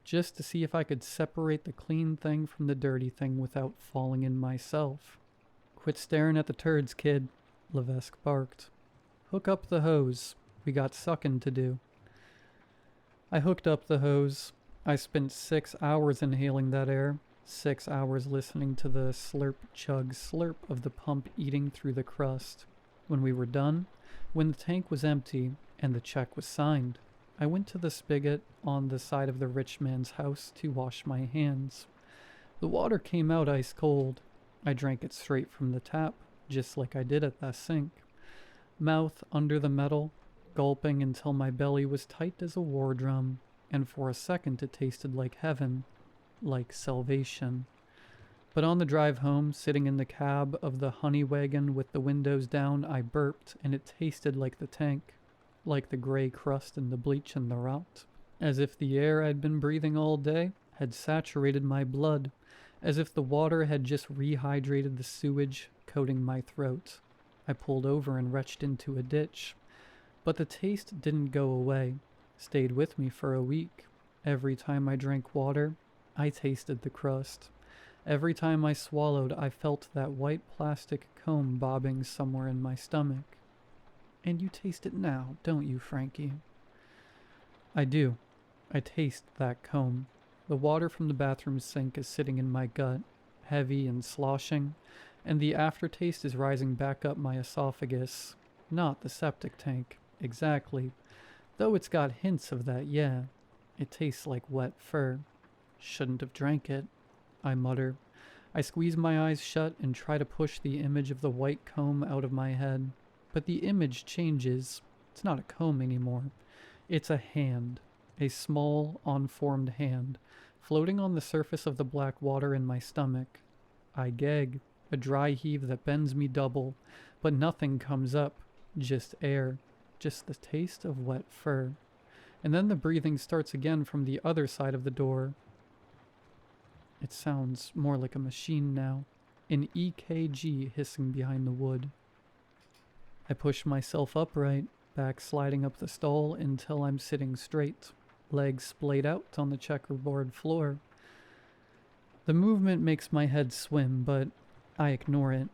just to see if I could separate the clean thing from the dirty thing without falling in myself. "Quit staring at the turds, kid," Levesque barked. "Hook up the hose. We got sucking to do." I hooked up the hose. I spent 6 hours inhaling that air, 6 hours listening to the slurp, chug, slurp of the pump eating through the crust. When we were done, when the tank was empty and the check was signed, I went to the spigot on the side of the rich man's house to wash my hands. The water came out ice cold. I drank it straight from the tap, just like I did at that sink. Mouth under the metal, gulping until my belly was tight as a war drum, and for a second it tasted like heaven, like salvation. But on the drive home, sitting in the cab of the honey wagon with the windows down, I burped, and it tasted like the tank, like the gray crust and the bleach and the rot, as if the air I'd been breathing all day had saturated my blood, as if the water had just rehydrated the sewage coating my throat. I pulled over and retched into a ditch, but the taste didn't go away, stayed with me for a week. Every time I drank water, I tasted the crust. Every time I swallowed, I felt that white plastic comb bobbing somewhere in my stomach. And you taste it now, don't you, Frankie? I do. I taste that comb. The water from the bathroom sink is sitting in my gut, heavy and sloshing, and the aftertaste is rising back up my esophagus. Not the septic tank, exactly. Though it's got hints of that, yeah. It tastes like wet fur. Shouldn't have drank it, I mutter. I squeeze my eyes shut and try to push the image of the white comb out of my head. But the image changes. It's not a comb anymore. It's a hand. A small, unformed hand, floating on the surface of the black water in my stomach. I gag, a dry heave that bends me double, but nothing comes up. Just air. Just the taste of wet fur. And then the breathing starts again from the other side of the door. It sounds more like a machine now. An EKG hissing behind the wood. I push myself upright, back sliding up the stall until I'm sitting straight, legs splayed out on the checkerboard floor. The movement makes my head swim, but I ignore it.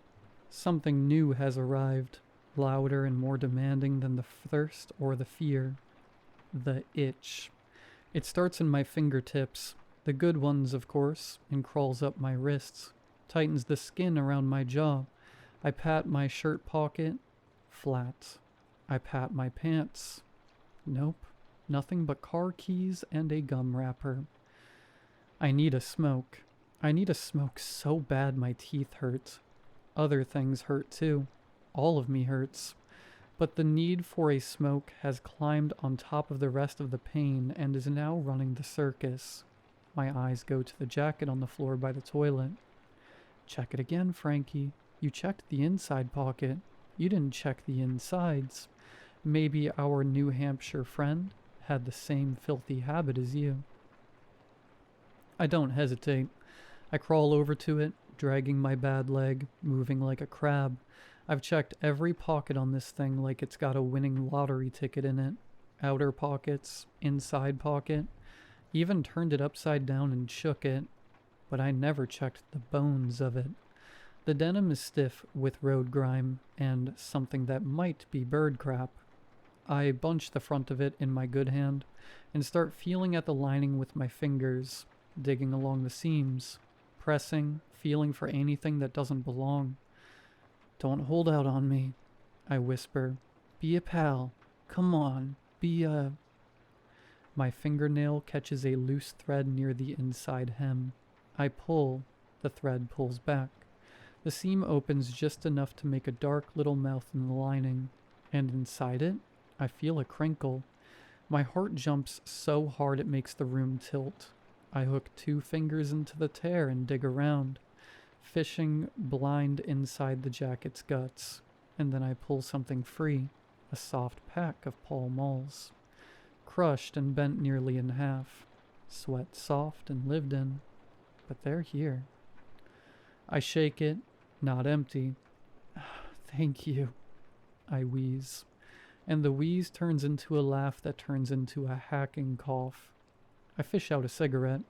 Something new has arrived, louder and more demanding than the thirst or the fear. The itch. It starts in my fingertips, the good ones, of course, and crawls up my wrists, tightens the skin around my jaw. I pat my shirt pocket. Flat. I pat my pants. Nope. Nothing but car keys and a gum wrapper. I need a smoke. I need a smoke so bad my teeth hurt. Other things hurt too. All of me hurts. But the need for a smoke has climbed on top of the rest of the pain and is now running the circus. My eyes go to the jacket on the floor by the toilet. Check it again, Frankie. You checked the inside pocket. You didn't check the insides. Maybe our New Hampshire friend had the same filthy habit as you. I don't hesitate. I crawl over to it, dragging my bad leg, moving like a crab. I've checked every pocket on this thing like it's got a winning lottery ticket in it. Outer pockets, inside pocket. Even turned it upside down and shook it. But I never checked the bones of it. The denim is stiff with road grime and something that might be bird crap. I bunch the front of it in my good hand and start feeling at the lining with my fingers, digging along the seams, pressing, feeling for anything that doesn't belong. "Don't hold out on me," I whisper. "Be a pal. Come on, be a..." My fingernail catches a loose thread near the inside hem. I pull. The thread pulls back. The seam opens just enough to make a dark little mouth in the lining, and inside it, I feel a crinkle. My heart jumps so hard it makes the room tilt. I hook 2 fingers into the tear and dig around, fishing blind inside the jacket's guts, and then I pull something free, a soft pack of Pall Malls, crushed and bent nearly in half, sweat soft and lived in, but they're here. I shake it, not empty. "Thank you," I wheeze, and the wheeze turns into a laugh that turns into a hacking cough. I fish out a cigarette,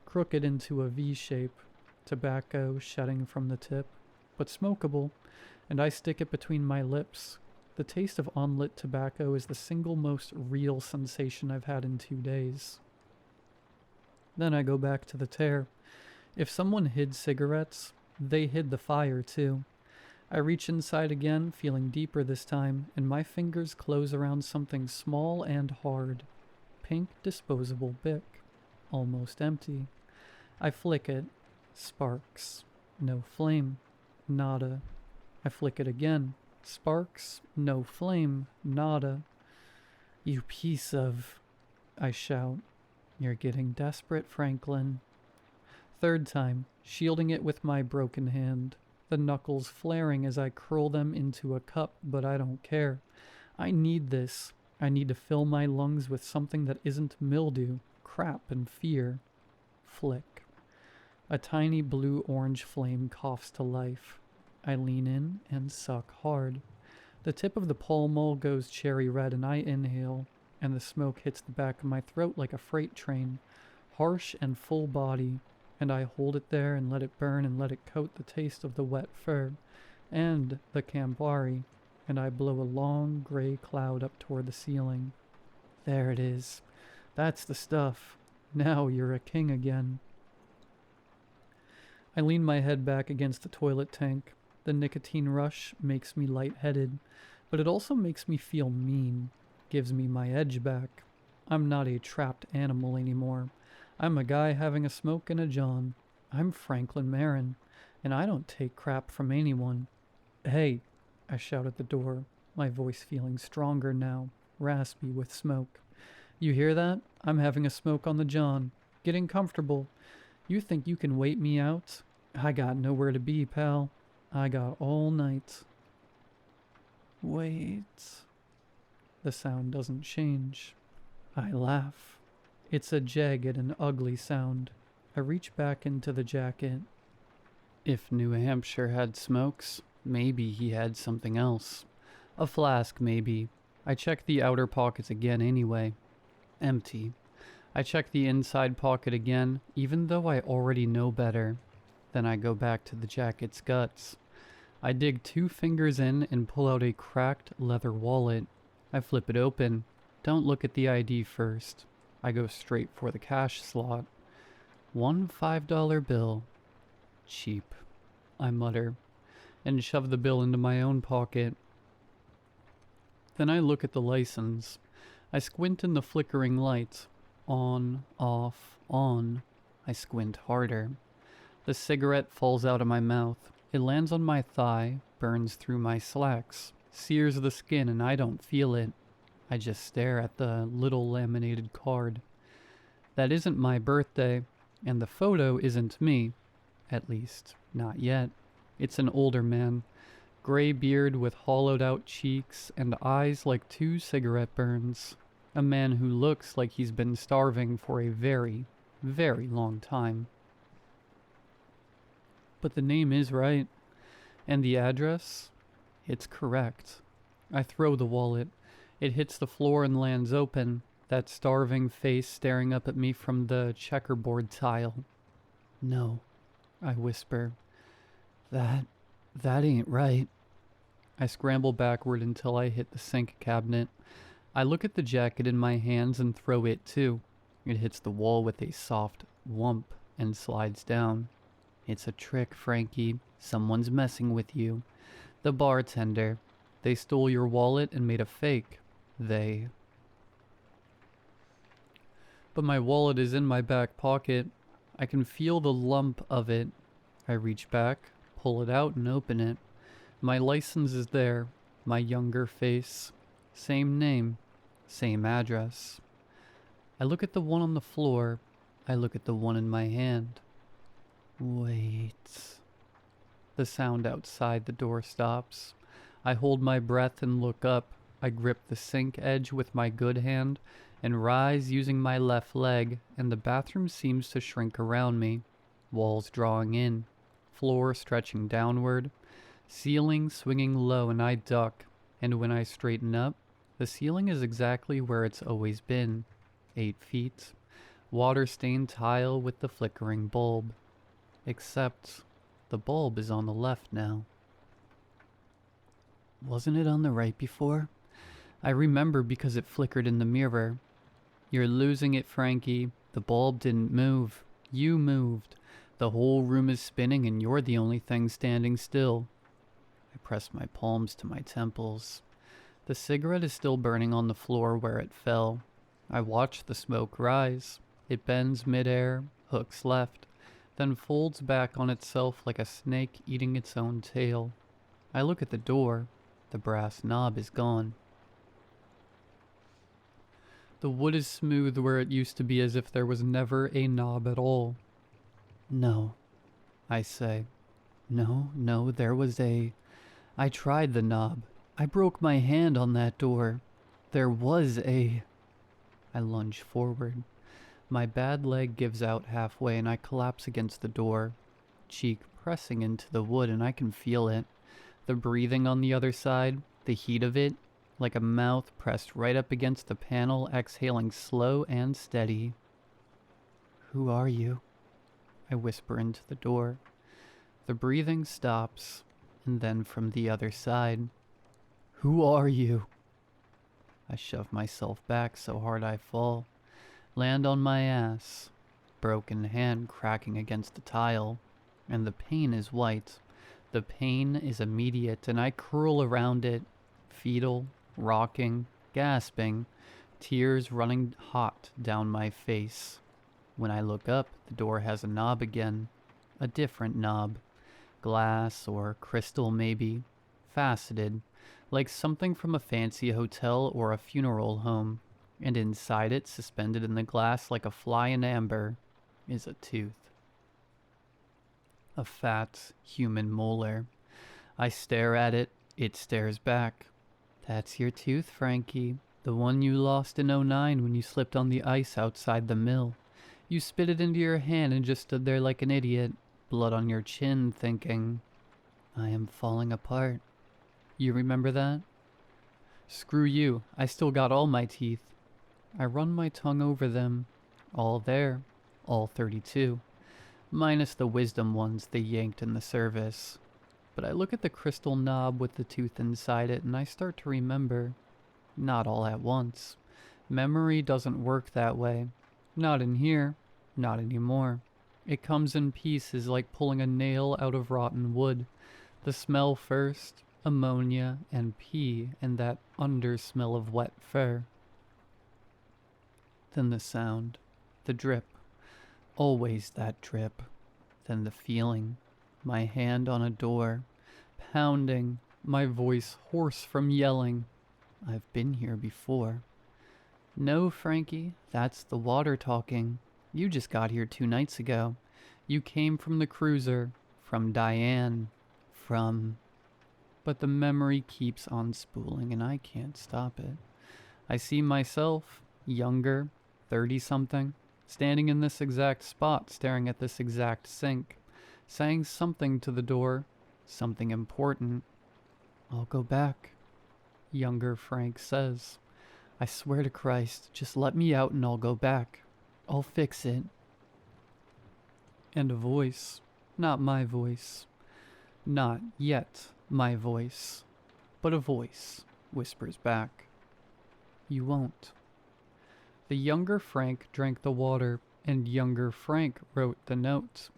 crook it into a V shape, tobacco shedding from the tip, but smokable, and I stick it between my lips. The taste of unlit tobacco is the single most real sensation I've had in 2 days. Then I go back to the tear. If someone hid cigarettes, they hid the fire too. I reach inside again, feeling deeper this time, and my fingers close around something small and hard. Pink disposable Bic. Almost empty. I flick it. Sparks. No flame. Nada. I flick it again. Sparks. No flame. Nada. "You piece of..." I shout. "You're getting desperate, Franklin." Third time, shielding it with my broken hand. The knuckles flaring as I curl them into a cup, but I don't care. I need this. I need to fill my lungs with something that isn't mildew, crap, and fear. Flick. A tiny blue-orange flame coughs to life. I lean in and suck hard. The tip of the Pall Mall goes cherry red and I inhale, and the smoke hits the back of my throat like a freight train, harsh and full body, and I hold it there and let it burn and let it coat the taste of the wet fur and the Campari, and I blow a long gray cloud up toward the ceiling. There it is. That's the stuff. Now you're a king again. I lean my head back against the toilet tank. The nicotine rush makes me lightheaded, but it also makes me feel mean, gives me my edge back. I'm not a trapped animal anymore. I'm a guy having a smoke and a John. I'm Franklin Marin, and I don't take crap from anyone. "Hey," I shout at the door, my voice feeling stronger now, raspy with smoke. "You hear that? I'm having a smoke on the John. Getting comfortable. You think you can wait me out? I got nowhere to be, pal. I got all night." Wait. The sound doesn't change. I laugh. It's a jagged and ugly sound. I reach back into the jacket. If New Hampshire had smokes, maybe he had something else. A flask, maybe. I check the outer pockets again anyway. Empty. I check the inside pocket again, even though I already know better. Then I go back to the jacket's guts. I dig 2 fingers in and pull out a cracked leather wallet. I flip it open. Don't look at the ID first. I go straight for the cash slot. 1 $5 bill. Cheap, I mutter, and shove the bill into my own pocket. Then I look at the license. I squint in the flickering light. On, off, on. I squint harder. The cigarette falls out of my mouth. It lands on my thigh, burns through my slacks, sears the skin, and I don't feel it. I just stare at the little laminated card. That isn't my birthday, and the photo isn't me. At least, not yet. It's an older man, Gray beard with hollowed out cheeks and eyes like 2 cigarette burns. A man who looks like he's been starving for a very, very long time. But the name is right. And the address? It's correct. I throw the wallet. It hits the floor and lands open, that starving face staring up at me from the checkerboard tile. No, I whisper. That ain't right. I scramble backward until I hit the sink cabinet. I look at the jacket in my hands and throw it too. It hits the wall with a soft whump and slides down. It's a trick, Frankie. Someone's messing with you. The bartender. They stole your wallet and made a fake. But my wallet is in my back pocket. I can feel the lump of it. I reach back, pull it out, and open it. My license is there. My younger face. Same name. Same address. I look at the one on the floor. I look at the one in my hand. Wait. The sound outside the door stops. I hold my breath and look up. I grip the sink edge with my good hand and rise using my left leg, and the bathroom seems to shrink around me. Walls drawing in. Floor stretching downward. Ceiling swinging low, and I duck. And when I straighten up, the ceiling is exactly where it's always been. 8 feet. Water-stained tile with the flickering bulb. Except the bulb is on the left now. Wasn't it on the right before? I remember because it flickered in the mirror. You're losing it, Frankie. The bulb didn't move. You moved. The whole room is spinning and you're the only thing standing still. I press my palms to my temples. The cigarette is still burning on the floor where it fell. I watch the smoke rise. It bends midair, hooks left, then folds back on itself like a snake eating its own tail. I look at the door. The brass knob is gone. The wood is smooth where it used to be, as if there was never a knob at all. No, I say. No, there was a... I tried the knob. I broke my hand on that door. There was a... I lunge forward. My bad leg gives out halfway and I collapse against the door. Cheek pressing into the wood and I can feel it. The breathing on the other side, the heat of it, like a mouth pressed right up against the panel, exhaling slow and steady. Who are you? I whisper into the door. The breathing stops, and then from the other side, who are you? I shove myself back so hard I fall, land on my ass, broken hand cracking against the tile, and the pain is white. The pain is immediate, and I curl around it, fetal, rocking, gasping, tears running hot down my face. When I look up, the door has a knob again, a different knob, glass or crystal maybe, faceted, like something from a fancy hotel or a funeral home, and inside it, suspended in the glass like a fly in amber, is a tooth. A fat, human molar. I stare at it, it stares back. That's your tooth, Frankie. The one you lost in '09 when you slipped on the ice outside the mill. You spit it into your hand and just stood there like an idiot, blood on your chin, thinking, I am falling apart. You remember that? Screw you, I still got all my teeth. I run my tongue over them. All there, all 32. Minus the wisdom ones they yanked in the service. But I look at the crystal knob with the tooth inside it and I start to remember. Not all at once. Memory doesn't work that way. Not in here. Not anymore. It comes in pieces like pulling a nail out of rotten wood. The smell first, ammonia and pee and that under-smell of wet fur. Then the sound. The drip. Always that drip. Then the feeling. My hand on a door. Pounding. My voice hoarse from yelling. I've been here before. No, Frankie, that's the water talking. You just got here 2 nights ago. You came from the cruiser. From Diane. From... but the memory keeps on spooling and I can't stop it. I see myself, younger, 30-something, standing in this exact spot, staring at this exact sink, saying something to the door, something important. "I'll go back," younger Frank says. "I swear to Christ, just let me out and I'll go back. I'll fix it." And a voice, not my voice, not yet my voice, but a voice whispers back, "You won't." The younger Frank drank the water, and younger Frank wrote the note,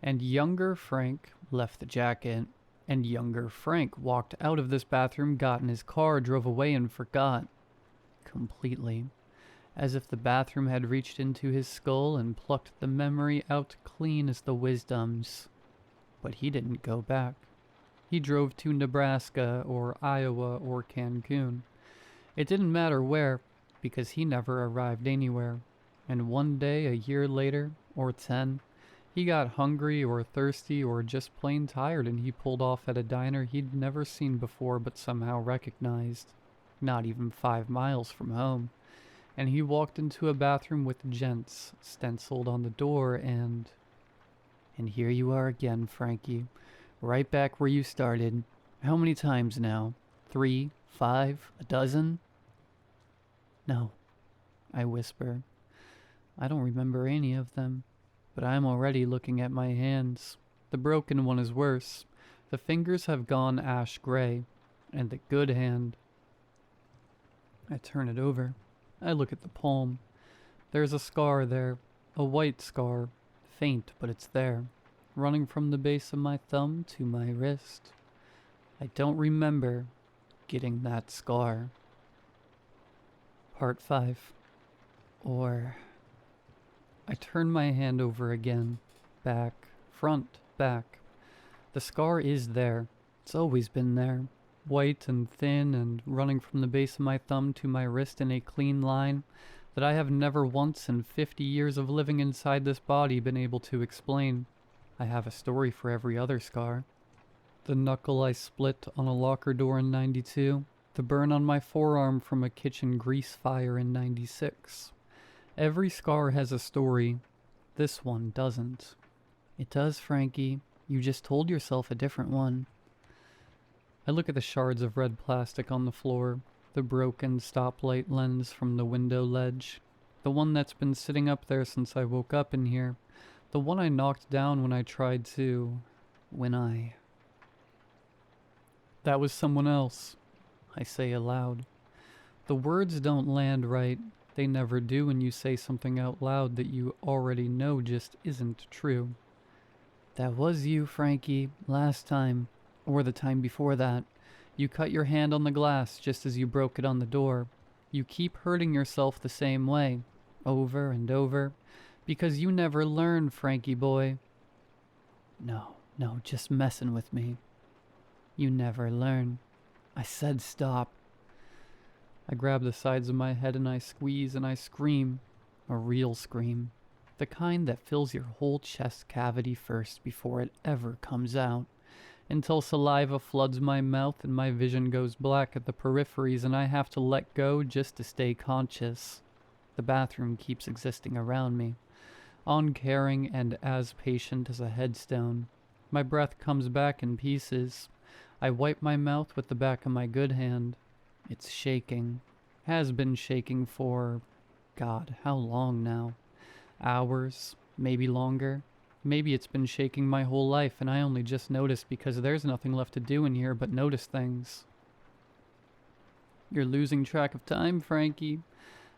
and younger Frank left the jacket, and younger Frank walked out of this bathroom, got in his car, drove away, and forgot. Completely. As if the bathroom had reached into his skull and plucked the memory out clean as the wisdom's. But he didn't go back. He drove to Nebraska or Iowa or Cancun. It didn't matter where, because he never arrived anywhere. And one day, a year later, or 10, he got hungry or thirsty or just plain tired, and he pulled off at a diner he'd never seen before but somehow recognized, not even 5 miles from home. And he walked into a bathroom with "Gents" stenciled on the door, and here you are again, Frankie. Right back where you started. How many times now? 3, 5, a dozen? "No," I whisper. "I don't remember any of them, but I'm already looking at my hands. The broken one is worse. The fingers have gone ash gray, and the good hand..." I turn it over. I look at the palm. There's a scar there, a white scar, faint, but it's there, running from the base of my thumb to my wrist. I don't remember getting that scar. Part 5. Or... I turn my hand over again. Back, front, back. The scar is there. It's always been there. White and thin and running from the base of my thumb to my wrist in a clean line that I have never once in 50 years of living inside this body been able to explain. I have a story for every other scar. The knuckle I split on a locker door in 92. The burn on my forearm from a kitchen grease fire in 96. Every scar has a story. This one doesn't. It does, Frankie. You just told yourself a different one. I look at the shards of red plastic on the floor, the broken stoplight lens from the window ledge, the one that's been sitting up there since I woke up in here, the one I knocked down when I tried to... That was someone else, I say aloud. The words don't land right. They never do when you say something out loud that you already know just isn't true. That was you, Frankie, last time. Or the time before that. You cut your hand on the glass just as you broke it on the door. You keep hurting yourself the same way, over and over, because you never learn, Frankie boy. No, just messing with me. You never learn. I said stop. I grab the sides of my head and I squeeze and I scream. A real scream. The kind that fills your whole chest cavity first before it ever comes out. Until saliva floods my mouth and my vision goes black at the peripheries and I have to let go just to stay conscious. The bathroom keeps existing around me, uncaring and as patient as a headstone. My breath comes back in pieces. I wipe my mouth with the back of my good hand. It's shaking. Has been shaking for... God, how long now? Hours? Maybe longer? Maybe it's been shaking my whole life and I only just noticed because there's nothing left to do in here but notice things. You're losing track of time, Frankie.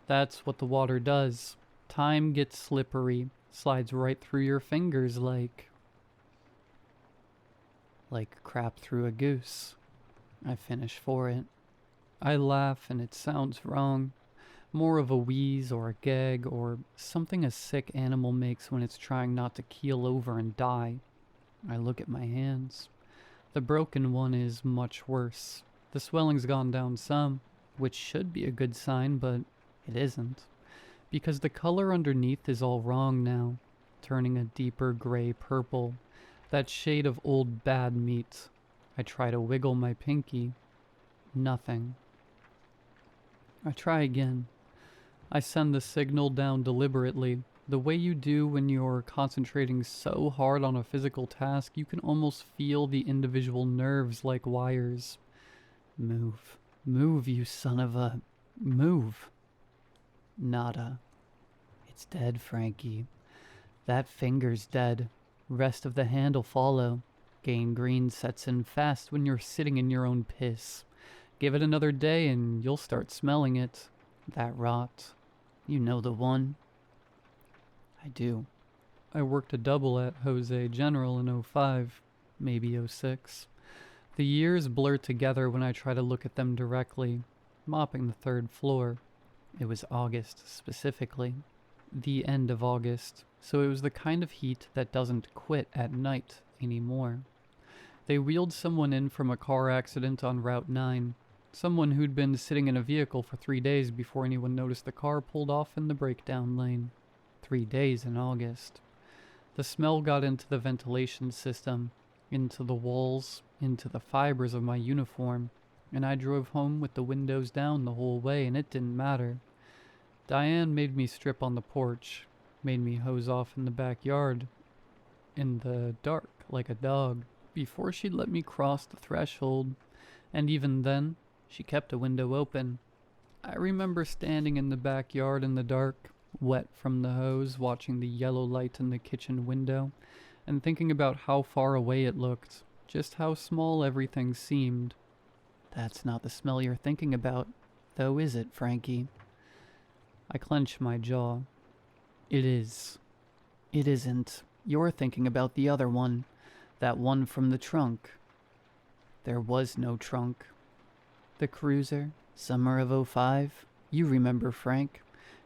That's what the water does. Time gets slippery, slides right through your fingers like crap through a goose. I finish for it. I laugh and it sounds wrong. More of a wheeze or a gag or something a sick animal makes when it's trying not to keel over and die. I look at my hands. The broken one is much worse. The swelling's gone down some, which should be a good sign, but it isn't. Because the color underneath is all wrong now, turning a deeper gray purple. That shade of old bad meat. I try to wiggle my pinky. Nothing. I try again. I send the signal down deliberately, the way you do when you're concentrating so hard on a physical task you can almost feel the individual nerves like wires. Move. Move, you son of a... Move. Nada. It's dead, Frankie. That finger's dead. Rest of the hand'll follow. Gangrene sets in fast when you're sitting in your own piss. Give it another day and you'll start smelling it. That rot. You know the one. I do. I worked a double at Jose General in 05, maybe 06. The years blur together when I try to look at them directly, mopping the third floor. It was August, specifically. The end of August, so it was the kind of heat that doesn't quit at night anymore. They wheeled someone in from a car accident on Route 9. Someone who'd been sitting in a vehicle for 3 days before anyone noticed the car pulled off in the breakdown lane. 3 days in August. The smell got into the ventilation system, into the walls, into the fibers of my uniform, and I drove home with the windows down the whole way, and it didn't matter. Diane made me strip on the porch, made me hose off in the backyard, in the dark like a dog, before she'd let me cross the threshold, and even then, she kept a window open. I remember standing in the backyard in the dark, wet from the hose, watching the yellow light in the kitchen window, and thinking about how far away it looked, just how small everything seemed. That's not the smell you're thinking about, though, is it, Frankie? I clench my jaw. It is. It isn't. You're thinking about the other one. That one from the trunk. There was no trunk. The cruiser, summer of 05. You remember, Frank.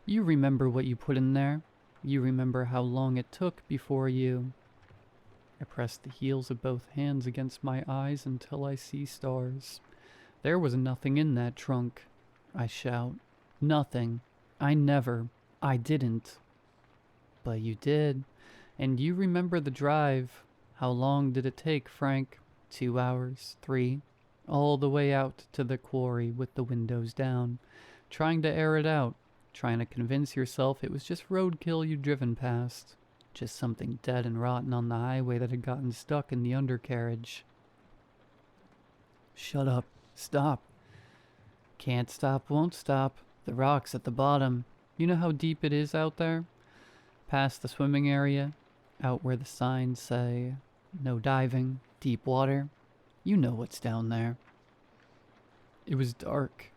You remember what you put in there. You remember how long it took before you... I press the heels of both hands against my eyes until I see stars. There was nothing in that trunk. I shout. Nothing. I didn't. But you did. And you remember the drive. How long did it take, Frank? 2 hours, 3, all the way out to the quarry with the windows down, trying to air it out, trying to convince yourself it was just roadkill you'd driven past, just something dead and rotten on the highway that had gotten stuck in the undercarriage. Shut up. Stop. Can't stop, won't stop. The rock's at the bottom. You know how deep it is out there? Past the swimming area, out where the signs say, no diving, deep water. You know what's down there. It was dark.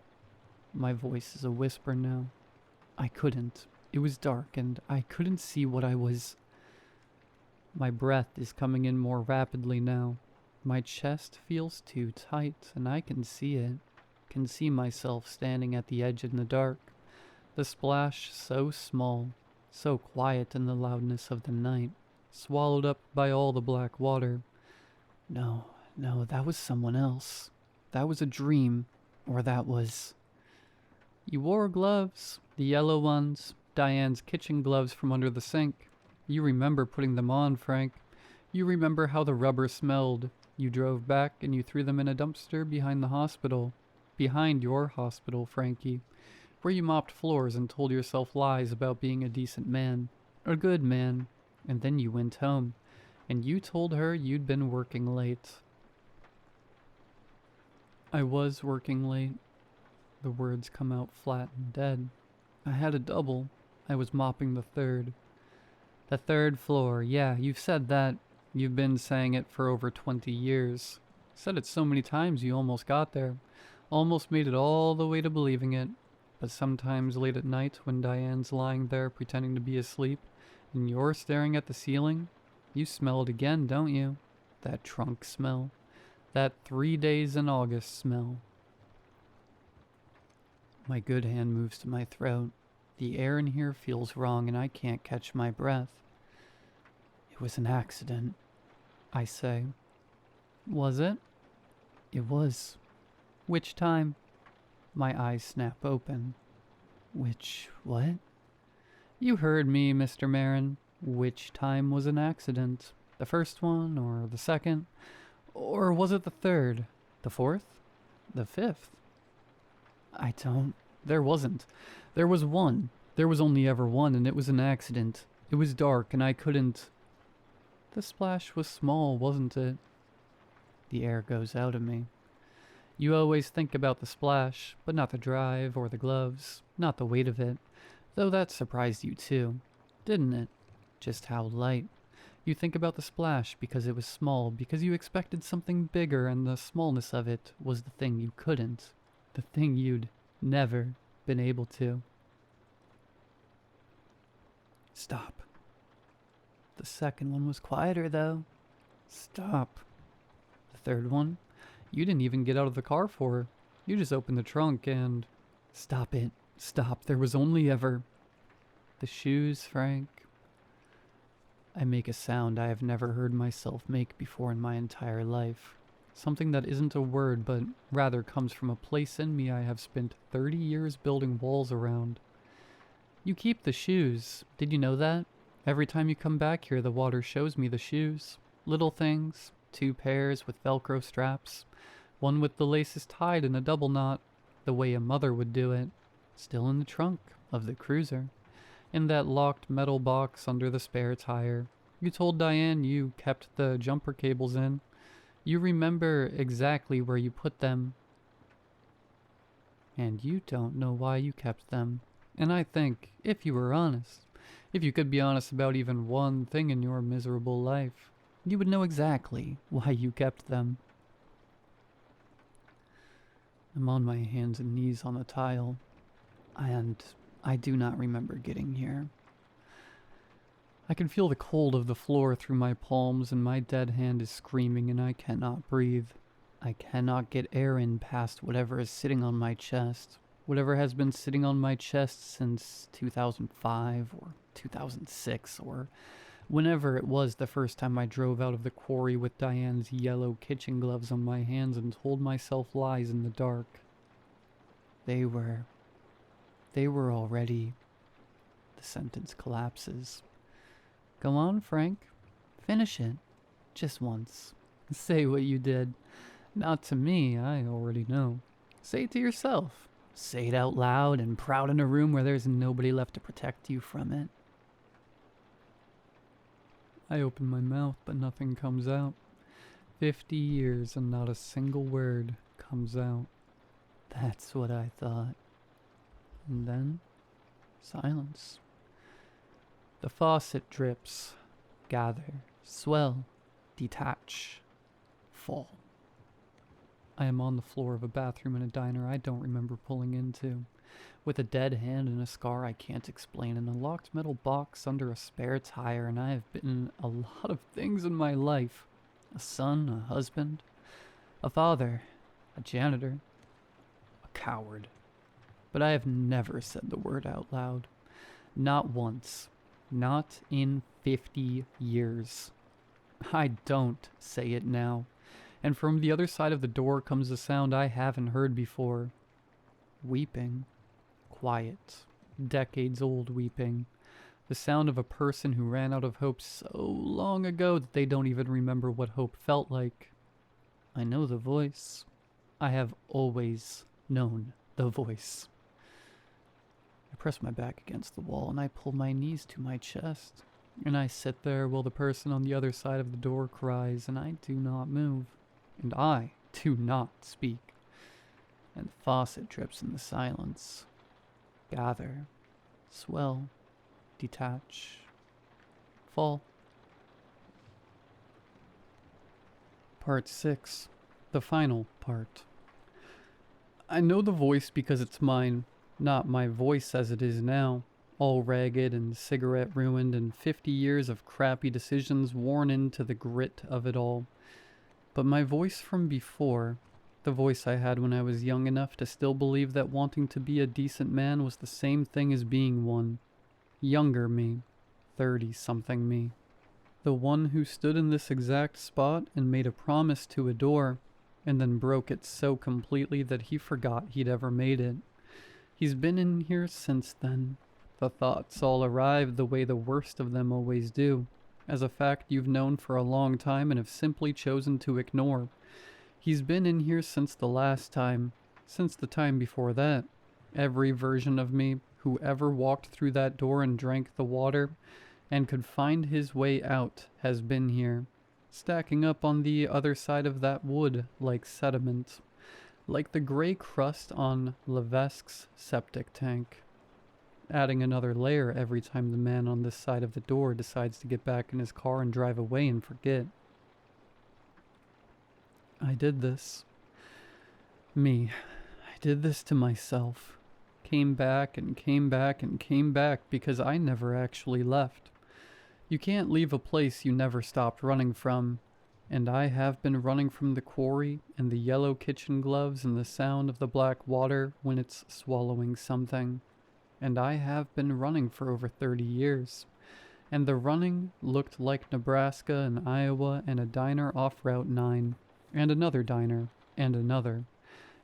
My voice is a whisper now. I couldn't. It was dark and I couldn't see what I was. My breath is coming in more rapidly now. My chest feels too tight and I can see it. Can see myself standing at the edge in the dark. The splash so small, so quiet in the loudness of the night, swallowed up by all the black water. No, that was someone else. That was a dream, or that was... You wore gloves, the yellow ones, Diane's kitchen gloves from under the sink. You remember putting them on, Frank. You remember how the rubber smelled. You drove back and you threw them in a dumpster behind the hospital. Behind your hospital, Frankie. Where you mopped floors and told yourself lies about being a decent man. A good man. And then you went home. And you told her you'd been working late. I was working late. The words come out flat and dead. I had a double. I was mopping the third. The third floor, yeah, you've said that. You've been saying it for over 20 years. Said it so many times you almost got there. Almost made it all the way to believing it. But sometimes late at night when Diane's lying there pretending to be asleep and you're staring at the ceiling, you smell it again, don't you? That trunk smell. That 3 days in August smell. My good hand moves to my throat. The air in here feels wrong and I can't catch my breath. It was an accident, I say. Was it? It was. Which time? My eyes snap open. Which what? You heard me, Mr. Marin. Which time was an accident? The first one or the second? Or was it the third? The fourth? The fifth? I don't. There wasn't. There was one. There was only ever one, and it was an accident. It was dark, and I couldn't. The splash was small, wasn't it? The air goes out of me. You always think about the splash, but not the drive or the gloves, not the weight of it. Though that surprised you too, didn't it? Just how light. You think about the splash because it was small, because you expected something bigger, and the smallness of it was the thing you couldn't. The thing you'd never been able to. Stop. The second one was quieter, though. Stop. The third one? You didn't even get out of the car for. You just opened the trunk and... Stop it. Stop. There was only ever... The shoes, Frank. I make a sound I have never heard myself make before in my entire life. Something that isn't a word, but rather comes from a place in me I have spent 30 years building walls around. You keep the shoes. Did you know that? Every time you come back here, the water shows me the shoes. Little things. 2 pairs with Velcro straps. One with the laces tied in a double knot, the way a mother would do it. Still in the trunk of the cruiser. In that locked metal box under the spare tire. You told Diane you kept the jumper cables in. You remember exactly where you put them. And you don't know why you kept them. And I think, if you were honest, if you could be honest about even one thing in your miserable life, you would know exactly why you kept them. I'm on my hands and knees on the tile, and I do not remember getting here. I can feel the cold of the floor through my palms, and my dead hand is screaming, and I cannot breathe. I cannot get air in past whatever is sitting on my chest. Whatever has been sitting on my chest since 2005 or 2006 or whenever it was the first time I drove out of the quarry with Diane's yellow kitchen gloves on my hands and told myself lies in the dark. They were already... The sentence collapses. Go on, Frank. Finish it. Just once. Say what you did. Not to me, I already know. Say it to yourself. Say it out loud and proud in a room where there's nobody left to protect you from it. I open my mouth, but nothing comes out. 50 years and not a single word comes out. That's what I thought. And then, silence. The faucet drips, gather, swell, detach, fall. I am on the floor of a bathroom in a diner I don't remember pulling into, with a dead hand and a scar I can't explain, and a locked metal box under a spare tire, and I have been a lot of things in my life. A son, a husband, a father, a janitor, a coward. But I have never said the word out loud. Not once. Not in 50 years. I don't say it now. And from the other side of the door comes a sound I haven't heard before. Weeping. Quiet. Decades old weeping. The sound of a person who ran out of hope so long ago that they don't even remember what hope felt like. I know the voice. I have always known the voice. I press my back against the wall and I pull my knees to my chest. And I sit there while the person on the other side of the door cries, and I do not move. And I do not speak. And the faucet drips in the silence. Gather, swell, detach, fall. Part 6. The final part. I know the voice because it's mine, not my voice as it is now. All ragged and cigarette ruined and 50 years of crappy decisions worn into the grit of it all. But my voice from before, the voice I had when I was young enough to still believe that wanting to be a decent man was the same thing as being one. Younger me, 30-something me. The one who stood in this exact spot and made a promise to adore, and then broke it so completely that he forgot he'd ever made it. He's been in here since then. The thoughts all arrived the way the worst of them always do. as a fact you've known for a long time and have simply chosen to ignore. He's been in here since the last time, since the time before that. Every version of me who ever walked through that door and drank the water and could find his way out has been here, stacking up on the other side of that wood like sediment, like the gray crust on Levesque's septic tank, adding another layer every time the man on this side of the door decides to get back in his car and drive away and forget. I did this. Me. I did this to myself. Came back and came back and came back because I never actually left. You can't leave a place you never stopped running from, and I have been running from the quarry and the yellow kitchen gloves and the sound of the black water when it's swallowing something. And I have been running for over 30 years. And the running looked like Nebraska and Iowa and a diner off Route 9, and another diner, and another.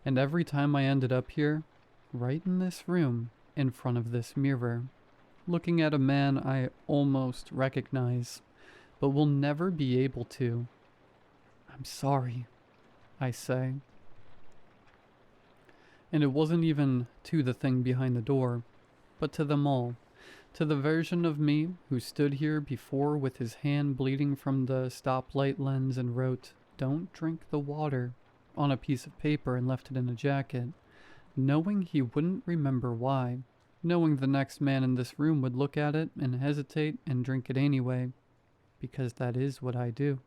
And every time I ended up here, right in this room, in front of this mirror, looking at a man I almost recognize, but will never be able to. I'm sorry, I say. And it wasn't even to the thing behind the door, but to them all. To the version of me who stood here before with his hand bleeding from the stoplight lens and wrote, "Don't drink the water," on a piece of paper and left it in a jacket, knowing he wouldn't remember why, knowing the next man in this room would look at it and hesitate and drink it anyway, because that is what I do.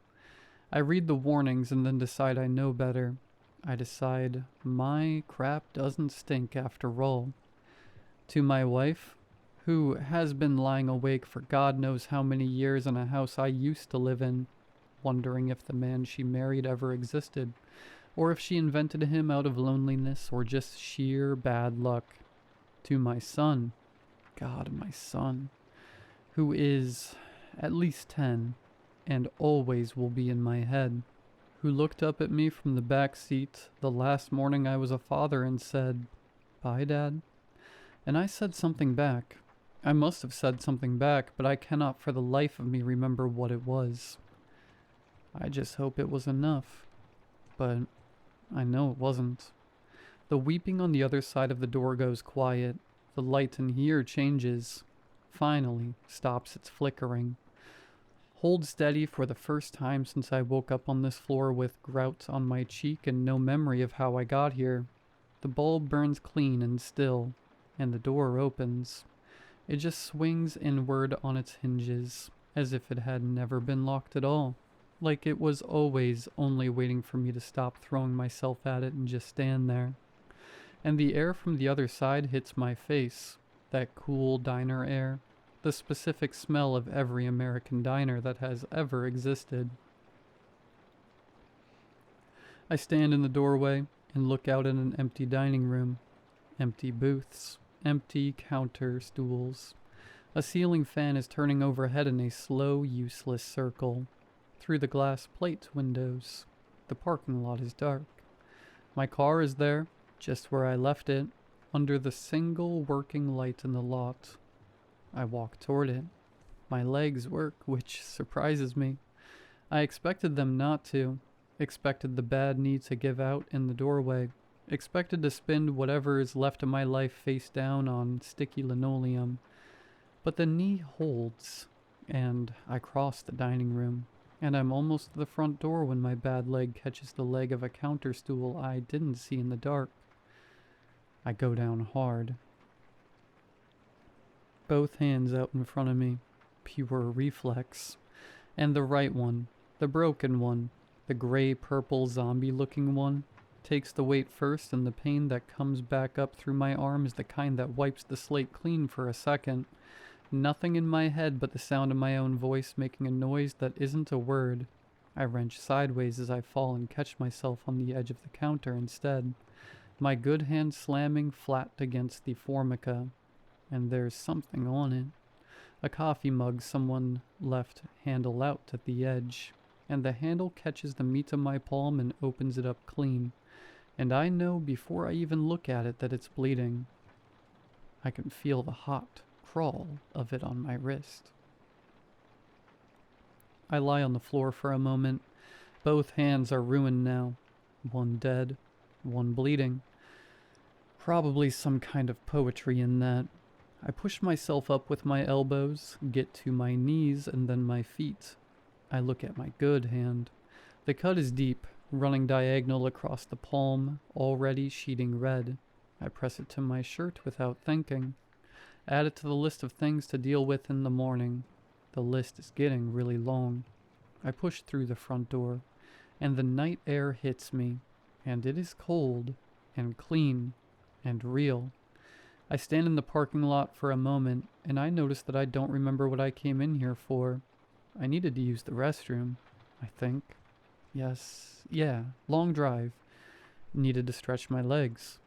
I read the warnings and then decide I know better. I decide my crap doesn't stink after all. To my wife, who has been lying awake for God knows how many years in a house I used to live in, wondering if the man she married ever existed, or if she invented him out of loneliness or just sheer bad luck. To my son, God, my son, who is at least 10 and always will be in my head, who looked up at me from the back seat the last morning I was a father and said, "Bye, Dad." And I said something back. I must have said something back, but I cannot for the life of me remember what it was. I just hope it was enough. But I know it wasn't. The weeping on the other side of the door goes quiet. The light in here changes. Finally, stops its flickering. Hold steady for the first time since I woke up on this floor with grout on my cheek and no memory of how I got here. The bulb burns clean and still, and the door opens. It just swings inward on its hinges, as if it had never been locked at all, like it was always only waiting for me to stop throwing myself at it and just stand there. And the air from the other side hits my face, that cool diner air, the specific smell of every American diner that has ever existed. I stand in the doorway and look out at an empty dining room, empty booths, empty counter stools. A ceiling fan is turning overhead in a slow, useless circle. Through the glass plate windows, the parking lot is dark. My car is there, just where I left it, under the single working light in the lot. I walk toward it. My legs work, which surprises me. I expected them not to. Expected the bad knee to give out in the doorway. Expected to spend whatever is left of my life face down on sticky linoleum. But the knee holds, and I cross the dining room, and I'm almost to the front door when my bad leg catches the leg of a counter stool I didn't see in the dark. I go down hard. Both hands out in front of me, pure reflex. And the right one, the broken one, the gray-purple zombie-looking one, takes the weight first, and the pain that comes back up through my arm is the kind that wipes the slate clean for a second. Nothing in my head but the sound of my own voice making a noise that isn't a word. I wrench sideways as I fall and catch myself on the edge of the counter instead, my good hand slamming flat against the formica. And there's something on it. A coffee mug someone left handle out at the edge, and the handle catches the meat of my palm and opens it up clean. And I know before I even look at it that it's bleeding. I can feel the hot crawl of it on my wrist. I lie on the floor for a moment. Both hands are ruined now. One dead, one bleeding. Probably some kind of poetry in that. I push myself up with my elbows, get to my knees and then my feet. I look at my good hand. The cut is deep, running diagonal across the palm, already sheeting red. I press it to my shirt without thinking. Add it to the list of things to deal with in the morning. The list is getting really long. I push through the front door, and the night air hits me, and it is cold, and clean, and real. I stand in the parking lot for a moment, and I notice that I don't remember what I came in here for. I needed to use the restroom, I think. Yeah, long drive. Needed to stretch my legs.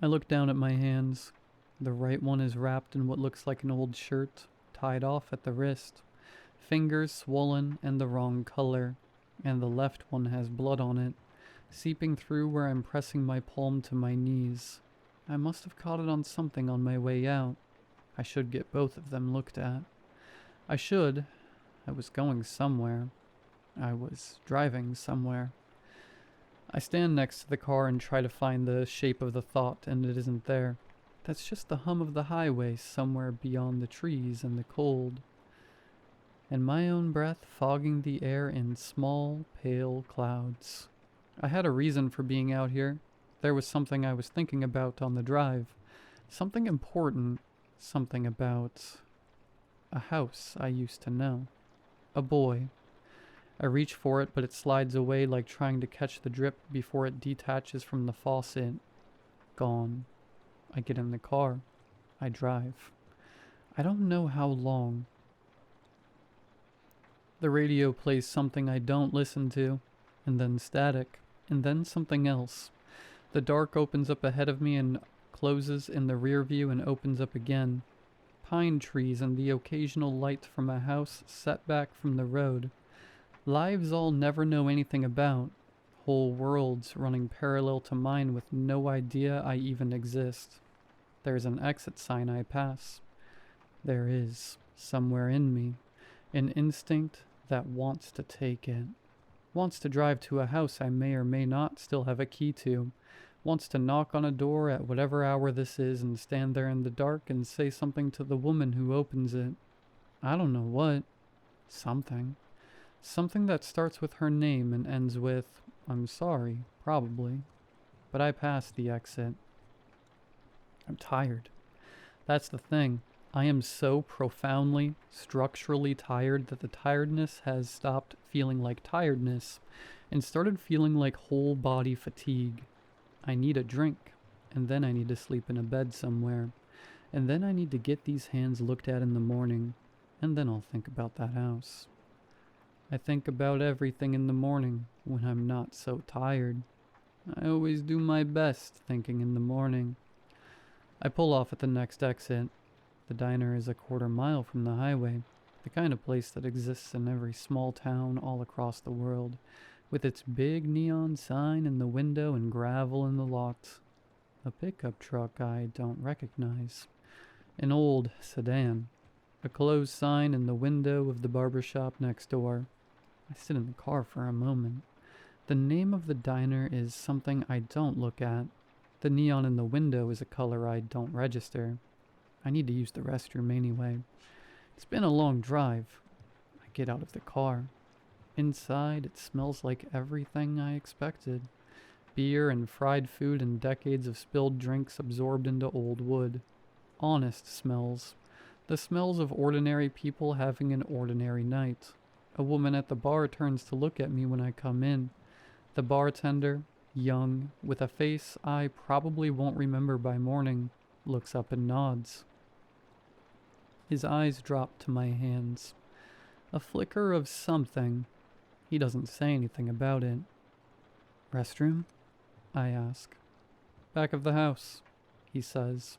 I look down at my hands. The right one is wrapped in what looks like an old shirt, tied off at the wrist. Fingers swollen and the wrong color, and the left one has blood on it, seeping through where I'm pressing my palm to my knees. I must have caught it on something on my way out. I should get both of them looked at. I should. I was going somewhere. I was driving somewhere. I stand next to the car and try to find the shape of the thought, and it isn't there. That's just the hum of the highway somewhere beyond the trees and the cold. And my own breath fogging the air in small, pale clouds. I had a reason for being out here. There was something I was thinking about on the drive. Something important. Something about a house I used to know. A boy. I reach for it, but it slides away like trying to catch the drip before it detaches from the faucet. Gone. I get in the car. I drive. I don't know how long. The radio plays something I don't listen to, and then static, and then something else. The dark opens up ahead of me and closes in the rear view and opens up again. Pine trees and the occasional light from a house set back from the road. Lives I'll never know anything about. Whole worlds running parallel to mine with no idea I even exist. There's an exit sign I pass. There is, somewhere in me, an instinct that wants to take it. Wants to drive to a house I may or may not still have a key to. Wants to knock on a door at whatever hour this is and stand there in the dark and say something to the woman who opens it. I don't know what. Something. Something that starts with her name and ends with, I'm sorry, probably. But I pass the exit. I'm tired. That's the thing. I am so profoundly, structurally tired that the tiredness has stopped feeling like tiredness and started feeling like whole body fatigue. I need a drink, and then I need to sleep in a bed somewhere, and then I need to get these hands looked at in the morning, and then I'll think about that house. I think about everything in the morning when I'm not so tired. I always do my best thinking in the morning. I pull off at the next exit. The diner is a quarter mile from the highway, the kind of place that exists in every small town all across the world, with its big neon sign in the window and gravel in the lot. A pickup truck I don't recognize. An old sedan. A closed sign in the window of the barber shop next door. I sit in the car for a moment. The name of the diner is something I don't look at. The neon in the window is a color I don't register. I need to use the restroom anyway. It's been a long drive. I get out of the car. Inside, it smells like everything I expected. Beer and fried food and decades of spilled drinks absorbed into old wood. Honest smells. The smells of ordinary people having an ordinary night. A woman at the bar turns to look at me when I come in. The bartender, young, with a face I probably won't remember by morning, looks up and nods. His eyes drop to my hands. A flicker of something. He doesn't say anything about it. Restroom? I ask. Back of the house, he says.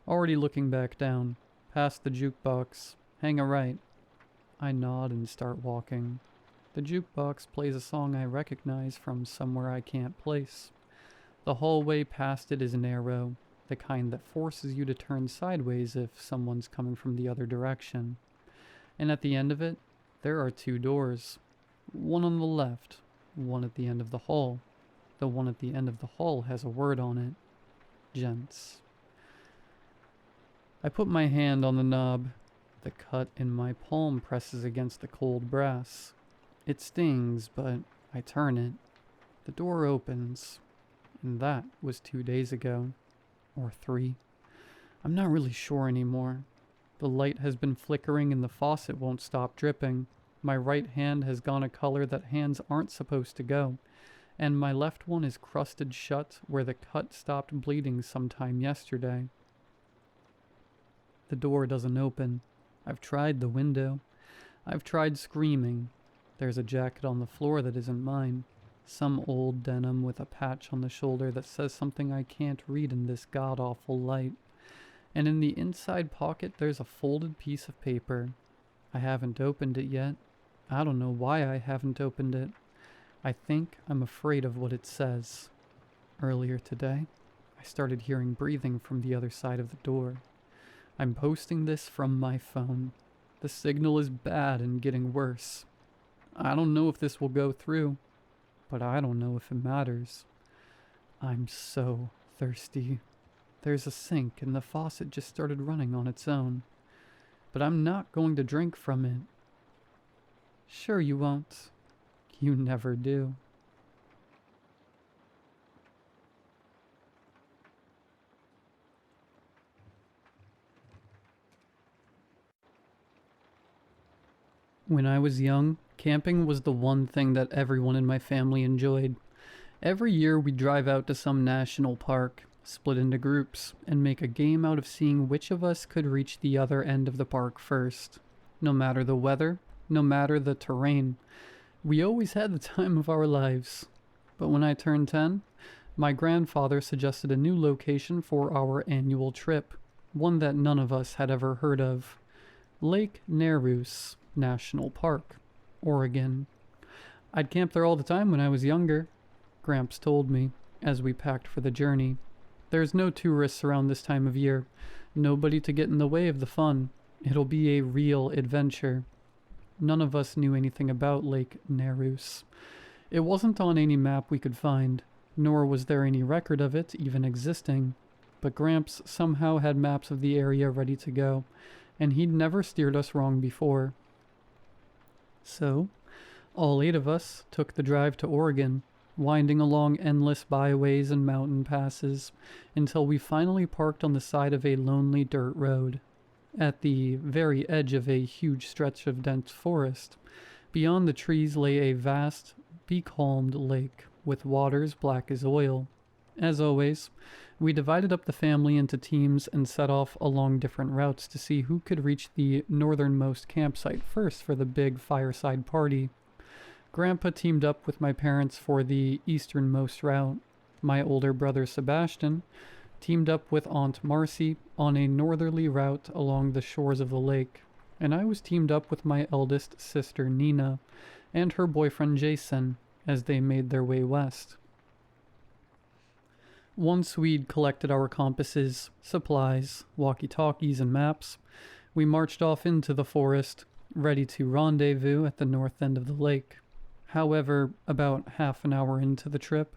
Already looking back down, past the jukebox. Hang a right. I nod and start walking. The jukebox plays a song I recognize from somewhere I can't place. The hallway past it is narrow, the kind that forces you to turn sideways if someone's coming from the other direction. and at the end of it, there are 2 doors. One on the left, one at the end of the hall. The one at the end of the hall has a word on it. Gents. I put my hand on the knob. The cut in my palm presses against the cold brass. It stings, but I turn it. The door opens. And that was 2 days ago. Or 3. I'm not really sure anymore. The light has been flickering and the faucet won't stop dripping. My right hand has gone a color that hands aren't supposed to go. And my left one is crusted shut where the cut stopped bleeding sometime yesterday. The door doesn't open. I've tried the window. I've tried screaming. There's a jacket on the floor that isn't mine. Some old denim with a patch on the shoulder that says something I can't read in this god-awful light. And in the inside pocket there's a folded piece of paper. I haven't opened it yet. I don't know why I haven't opened it. I think I'm afraid of what it says. Earlier today, I started hearing breathing from the other side of the door. I'm posting this from my phone. The signal is bad and getting worse. I don't know if this will go through, but I don't know if it matters. I'm so thirsty. There's a sink and the faucet just started running on its own. But I'm not going to drink from it. Sure you won't. You never do. When I was young, camping was the one thing that everyone in my family enjoyed. Every year we'd drive out to some national park, split into groups, and make a game out of seeing which of us could reach the other end of the park first. No matter the weather, no matter the terrain, we always had the time of our lives. But when I turned 10, my grandfather suggested a new location for our annual trip, one that none of us had ever heard of. Lake Nereus National Park, Oregon. I'd camp there all the time when I was younger, Gramps told me, as we packed for the journey. There's no tourists around this time of year, nobody to get in the way of the fun. It'll be a real adventure. None of us knew anything about Lake Nereus. It wasn't on any map we could find, nor was there any record of it even existing. But Gramps somehow had maps of the area ready to go, and he'd never steered us wrong before. So, all 8 of us took the drive to Oregon, winding along endless byways and mountain passes, until we finally parked on the side of a lonely dirt road. At the very edge of a huge stretch of dense forest, beyond the trees lay a vast, becalmed lake with waters black as oil. As always, we divided up the family into teams and set off along different routes to see who could reach the northernmost campsite first for the big fireside party. Grandpa teamed up with my parents for the easternmost route. My older brother Sebastian teamed up with Aunt Marcy on a northerly route along the shores of the lake, and I was teamed up with my eldest sister Nina and her boyfriend Jason as they made their way west. Once we'd collected our compasses, supplies, walkie-talkies, and maps, we marched off into the forest, ready to rendezvous at the north end of the lake. However, about half an hour into the trip,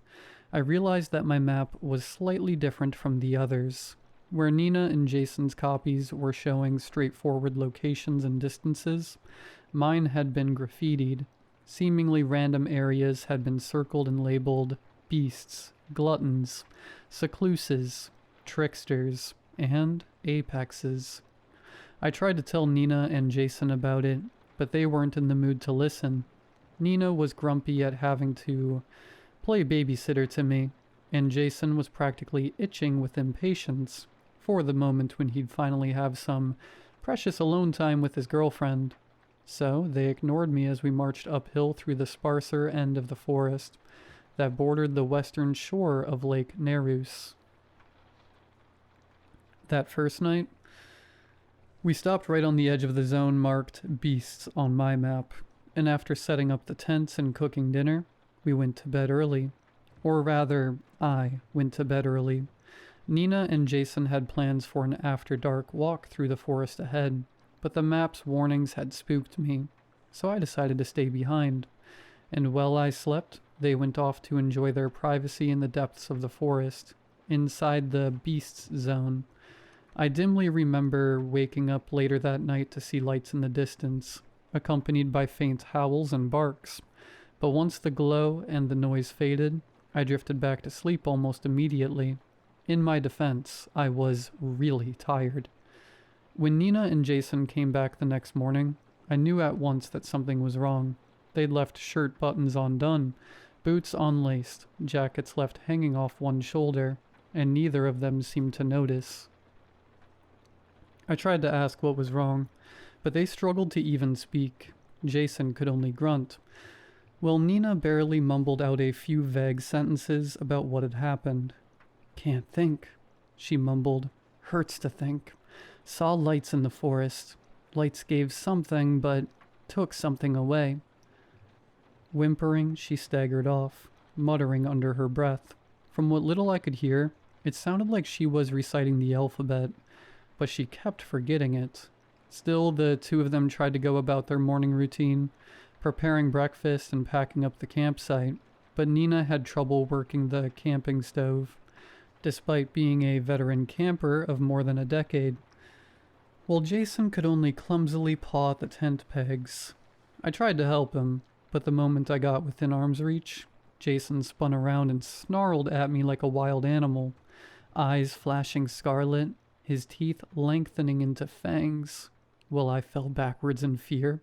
I realized that my map was slightly different from the others. Where Nina and Jason's copies were showing straightforward locations and distances, mine had been graffitied. Seemingly random areas had been circled and labeled beasts, gluttons, secluses, tricksters, and apexes. I tried to tell Nina and Jason about it, but they weren't in the mood to listen. Nina was grumpy at having to play babysitter to me, and Jason was practically itching with impatience for the moment when he'd finally have some precious alone time with his girlfriend. So they ignored me as we marched uphill through the sparser end of the forest that bordered the western shore of Lake Nereus. That first night, we stopped right on the edge of the zone marked Beasts on my map, and after setting up the tents and cooking dinner, we went to bed early. Or rather, I went to bed early. Nina and Jason had plans for an after-dark walk through the forest ahead, but the map's warnings had spooked me, so I decided to stay behind. And while I slept, they went off to enjoy their privacy in the depths of the forest, inside the Beasts Zone. I dimly remember waking up later that night to see lights in the distance, accompanied by faint howls and barks. But once the glow and the noise faded, I drifted back to sleep almost immediately. In my defense, I was really tired. When Nina and Jason came back the next morning, I knew at once that something was wrong. They'd left shirt buttons undone, boots unlaced, jackets left hanging off one shoulder, and neither of them seemed to notice. I tried to ask what was wrong, but they struggled to even speak. Jason could only grunt, while Nina barely mumbled out a few vague sentences about what had happened. "Can't think," she mumbled. "Hurts to think. Saw lights in the forest. Lights gave something, but took something away." Whimpering, she staggered off, muttering under her breath. From what little I could hear, it sounded like she was reciting the alphabet, but she kept forgetting it. Still, the two of them tried to go about their morning routine, preparing breakfast and packing up the campsite, but Nina had trouble working the camping stove, despite being a veteran camper of more than a decade, while Jason could only clumsily paw at the tent pegs. I tried to help him, but the moment I got within arm's reach, Jason spun around and snarled at me like a wild animal, eyes flashing scarlet, his teeth lengthening into fangs. While I fell backwards in fear,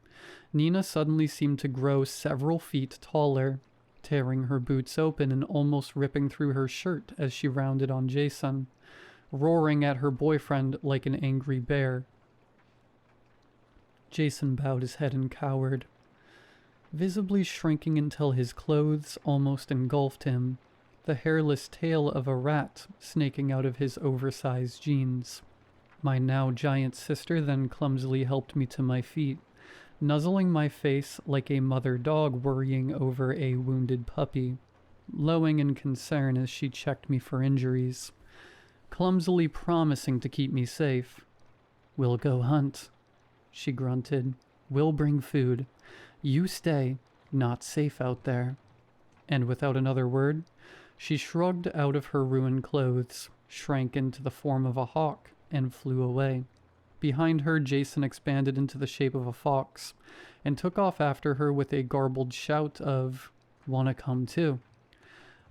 Nina suddenly seemed to grow several feet taller, tearing her boots open and almost ripping through her shirt as she rounded on Jason, roaring at her boyfriend like an angry bear. Jason bowed his head and cowered, visibly shrinking until his clothes almost engulfed him, the hairless tail of a rat snaking out of his oversized jeans. My now giant sister then clumsily helped me to my feet, nuzzling my face like a mother dog worrying over a wounded puppy, lowing in concern as she checked me for injuries, clumsily promising to keep me safe. "We'll go hunt," she grunted. "We'll bring food. You stay. Not safe out there." And without another word, she shrugged out of her ruined clothes, shrank into the form of a hawk, and flew away. Behind her, Jason expanded into the shape of a fox, and took off after her with a garbled shout of, "Wanna come too?"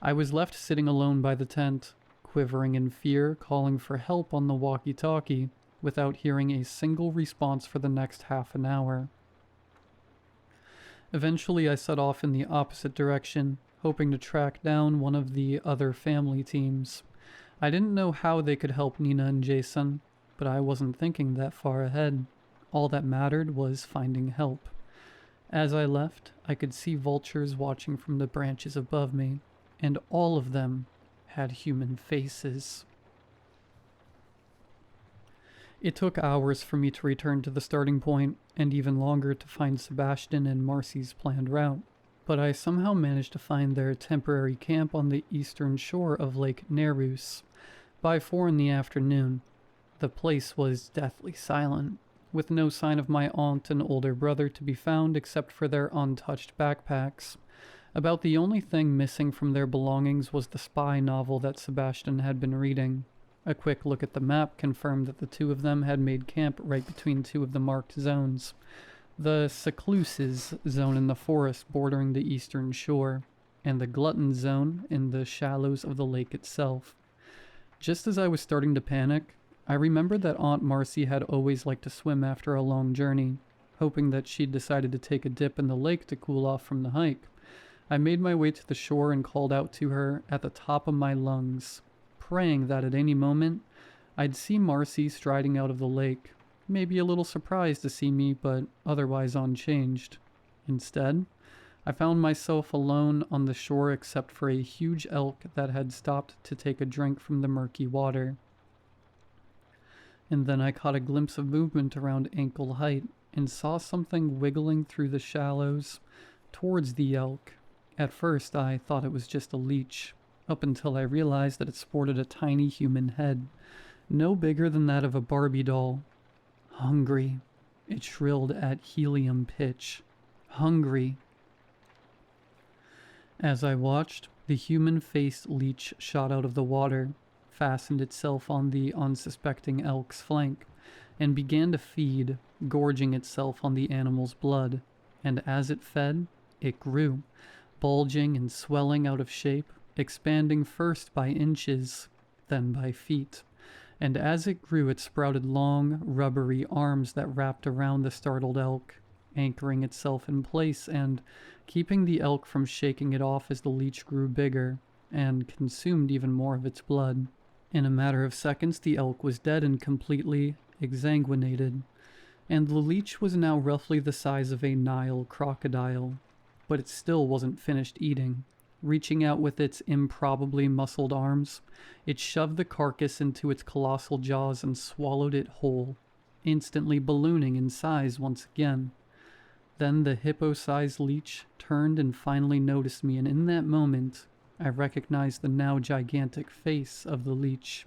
I was left sitting alone by the tent, quivering in fear, calling for help on the walkie-talkie, without hearing a single response for the next half an hour. Eventually, I set off in the opposite direction, hoping to track down one of the other family teams. I didn't know how they could help Nina and Jason, but I wasn't thinking that far ahead. All that mattered was finding help. As I left, I could see vultures watching from the branches above me, and all of them had human faces. It took hours for me to return to the starting point, and even longer to find Sebastian and Marcy's planned route. But I somehow managed to find their temporary camp on the eastern shore of Lake Nereus by 4 in the afternoon. The place was deathly silent, with no sign of my aunt and older brother to be found except for their untouched backpacks. About the only thing missing from their belongings was the spy novel that Sebastian had been reading. A quick look at the map confirmed that the two of them had made camp right between two of the marked zones. The Secluses zone in the forest bordering the eastern shore, and the Glutton zone in the shallows of the lake itself. Just as I was starting to panic, I remembered that Aunt Marcy had always liked to swim after a long journey, hoping that she'd decided to take a dip in the lake to cool off from the hike. I made my way to the shore and called out to her at the top of my lungs, praying that at any moment I'd see Marcy striding out of the lake, maybe a little surprised to see me, but otherwise unchanged. Instead, I found myself alone on the shore except for a huge elk that had stopped to take a drink from the murky water. And then I caught a glimpse of movement around ankle height and saw something wiggling through the shallows towards the elk. At first, I thought it was just a leech, up until I realized that it sported a tiny human head, no bigger than that of a Barbie doll. Hungry. It shrilled at helium pitch. Hungry. As I watched, the human-faced leech shot out of the water, fastened itself on the unsuspecting elk's flank, and began to feed, gorging itself on the animal's blood. And as it fed, it grew, bulging and swelling out of shape, expanding first by inches, then by feet. And as it grew, it sprouted long, rubbery arms that wrapped around the startled elk, anchoring itself in place and keeping the elk from shaking it off as the leech grew bigger and consumed even more of its blood. In a matter of seconds, the elk was dead and completely exsanguinated, and the leech was now roughly the size of a Nile crocodile, but it still wasn't finished eating. Reaching out with its improbably muscled arms, it shoved the carcass into its colossal jaws and swallowed it whole, instantly ballooning in size once again. Then the hippo-sized leech turned and finally noticed me, and in that moment, I recognized the now gigantic face of the leech.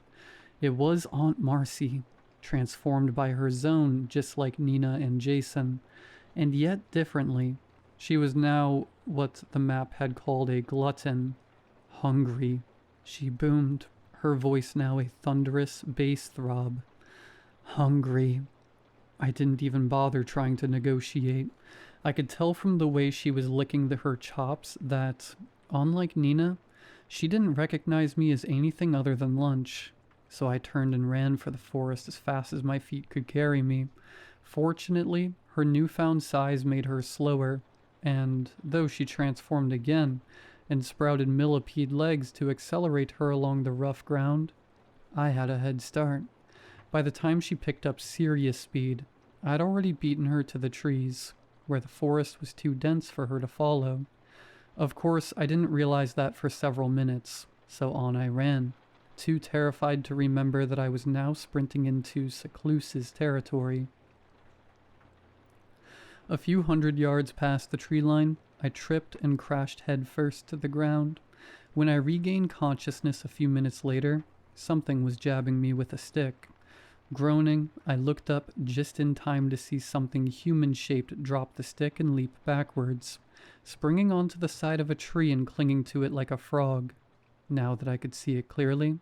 It was Aunt Marcy, transformed by her zone just like Nina and Jason, and yet differently. She was now what the map had called a glutton. Hungry. She boomed, her voice now a thunderous bass throb. Hungry. I didn't even bother trying to negotiate. I could tell from the way she was licking her chops that, unlike Nina, she didn't recognize me as anything other than lunch. So I turned and ran for the forest as fast as my feet could carry me. Fortunately, her newfound size made her slower, and though she transformed again and sprouted millipede legs to accelerate her along the rough ground, I had a head start. By the time she picked up serious speed, I'd already beaten her to the trees, where the forest was too dense for her to follow. Of course, I didn't realize that for several minutes, so on I ran, too terrified to remember that I was now sprinting into Secluse's territory. A few hundred yards past the tree line, I tripped and crashed headfirst to the ground. When I regained consciousness a few minutes later, something was jabbing me with a stick. Groaning, I looked up just in time to see something human-shaped drop the stick and leap backwards, springing onto the side of a tree and clinging to it like a frog. Now that I could see it clearly,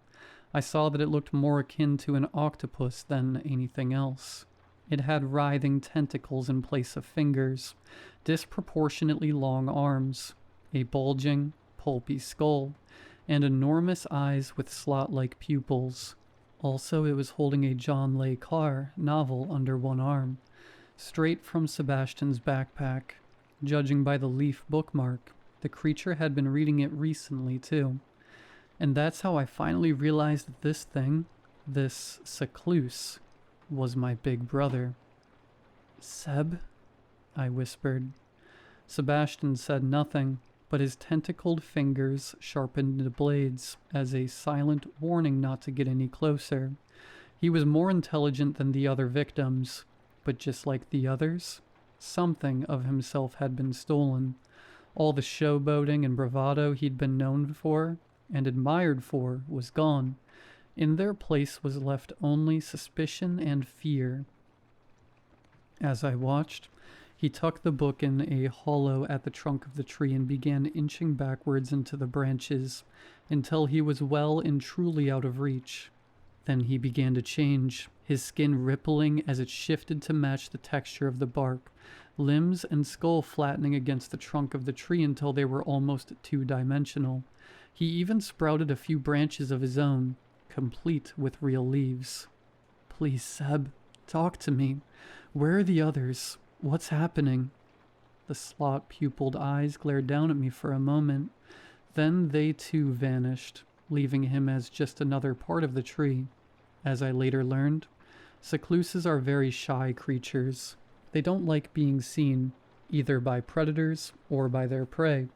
I saw that it looked more akin to an octopus than anything else. It had writhing tentacles in place of fingers, disproportionately long arms, a bulging, pulpy skull, and enormous eyes with slot-like pupils. Also, it was holding a John Le Carre novel under one arm, straight from Sebastian's backpack. Judging by the leaf bookmark, the creature had been reading it recently, too. And that's how I finally realized that this thing, this Secluse, was my big brother. "Seb?" I whispered. Sebastian said nothing, but his tentacled fingers sharpened into blades as a silent warning not to get any closer. He was more intelligent than the other victims, but just like the others, something of himself had been stolen. All the showboating and bravado he'd been known for and admired for was gone. In their place was left only suspicion and fear. As I watched, he tucked the book in a hollow at the trunk of the tree and began inching backwards into the branches until he was well and truly out of reach. Then he began to change, his skin rippling as it shifted to match the texture of the bark, limbs and skull flattening against the trunk of the tree until they were almost two-dimensional. He even sprouted a few branches of his own, complete with real leaves. "Please, Seb, talk to me. Where are the others? What's happening?" The slot-pupiled eyes glared down at me for a moment. Then they too vanished, leaving him as just another part of the tree. As I later learned, Secluses are very shy creatures. They don't like being seen, either by predators or by their prey.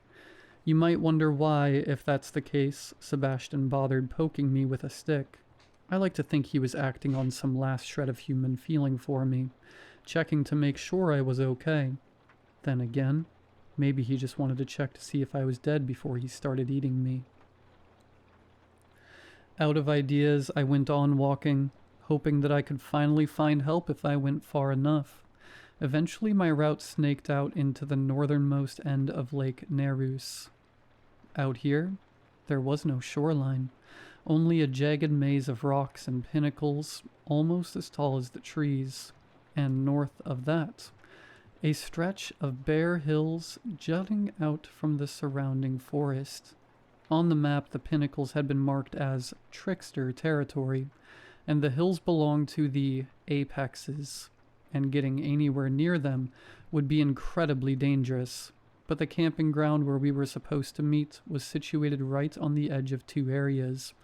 You might wonder why, if that's the case, Sebastian bothered poking me with a stick. I like to think he was acting on some last shred of human feeling for me, checking to make sure I was okay. Then again, maybe he just wanted to check to see if I was dead before he started eating me. Out of ideas, I went on walking, hoping that I could finally find help if I went far enough. Eventually my route snaked out into the northernmost end of Lake Nereus. Out here, there was no shoreline, only a jagged maze of rocks and pinnacles almost as tall as the trees, and north of that, a stretch of bare hills jutting out from the surrounding forest. On the map, the pinnacles had been marked as trickster territory, and the hills belonged to the apexes, and getting anywhere near them would be incredibly dangerous. But the camping ground where we were supposed to meet was situated right on the edge of two areas,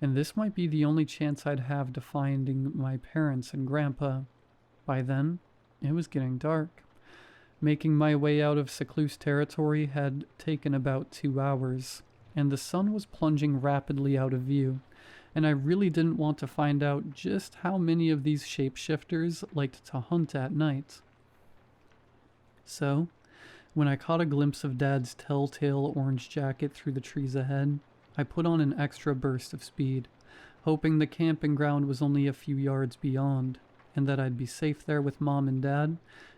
and this might be the only chance I'd have to finding my parents and Grandpa. By then, it was getting dark. Making my way out of Secluse territory had taken about 2 hours, and the sun was plunging rapidly out of view, and I really didn't want to find out just how many of these shapeshifters liked to hunt at night. So, when I caught a glimpse of Dad's telltale orange jacket through the trees ahead, I put on an extra burst of speed, hoping the camping ground was only a few yards beyond, and that I'd be safe there with Mom and Dad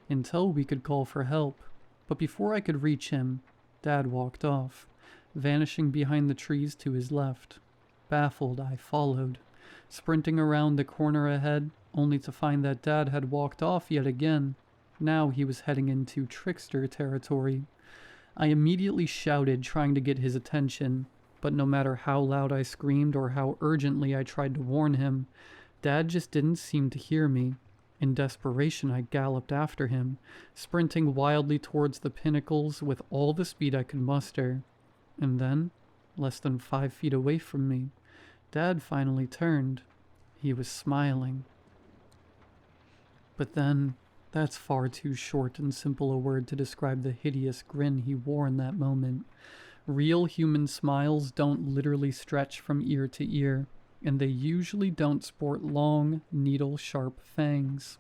until we could call for help. But before I could reach him, Dad walked off, vanishing behind the trees to his left. Baffled, I followed, sprinting around the corner ahead, only to find that Dad had walked off yet again. Now he was heading into trickster territory. I immediately shouted, trying to get his attention, but no matter how loud I screamed or how urgently I tried to warn him, Dad just didn't seem to hear me. In desperation, I galloped after him, sprinting wildly towards the pinnacles with all the speed I could muster. And then, less than 5 feet away from me, Dad finally turned. He was smiling. But then, that's far too short and simple a word to describe the hideous grin he wore in that moment. Real human smiles don't literally stretch from ear to ear, and they usually don't sport long, needle-sharp fangs.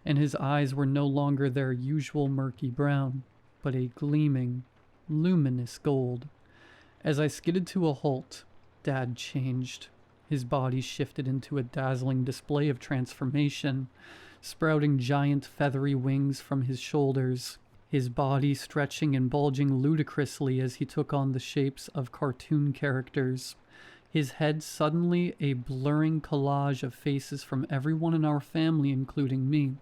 And his eyes were no longer their usual murky brown, but a gleaming, luminous gold. As I skidded to a halt, Dad changed. His body shifted into a dazzling display of transformation, sprouting giant feathery wings from his shoulders, his body stretching and bulging ludicrously as he took on the shapes of cartoon characters. His head suddenly a blurring collage of faces from everyone in our family, including me.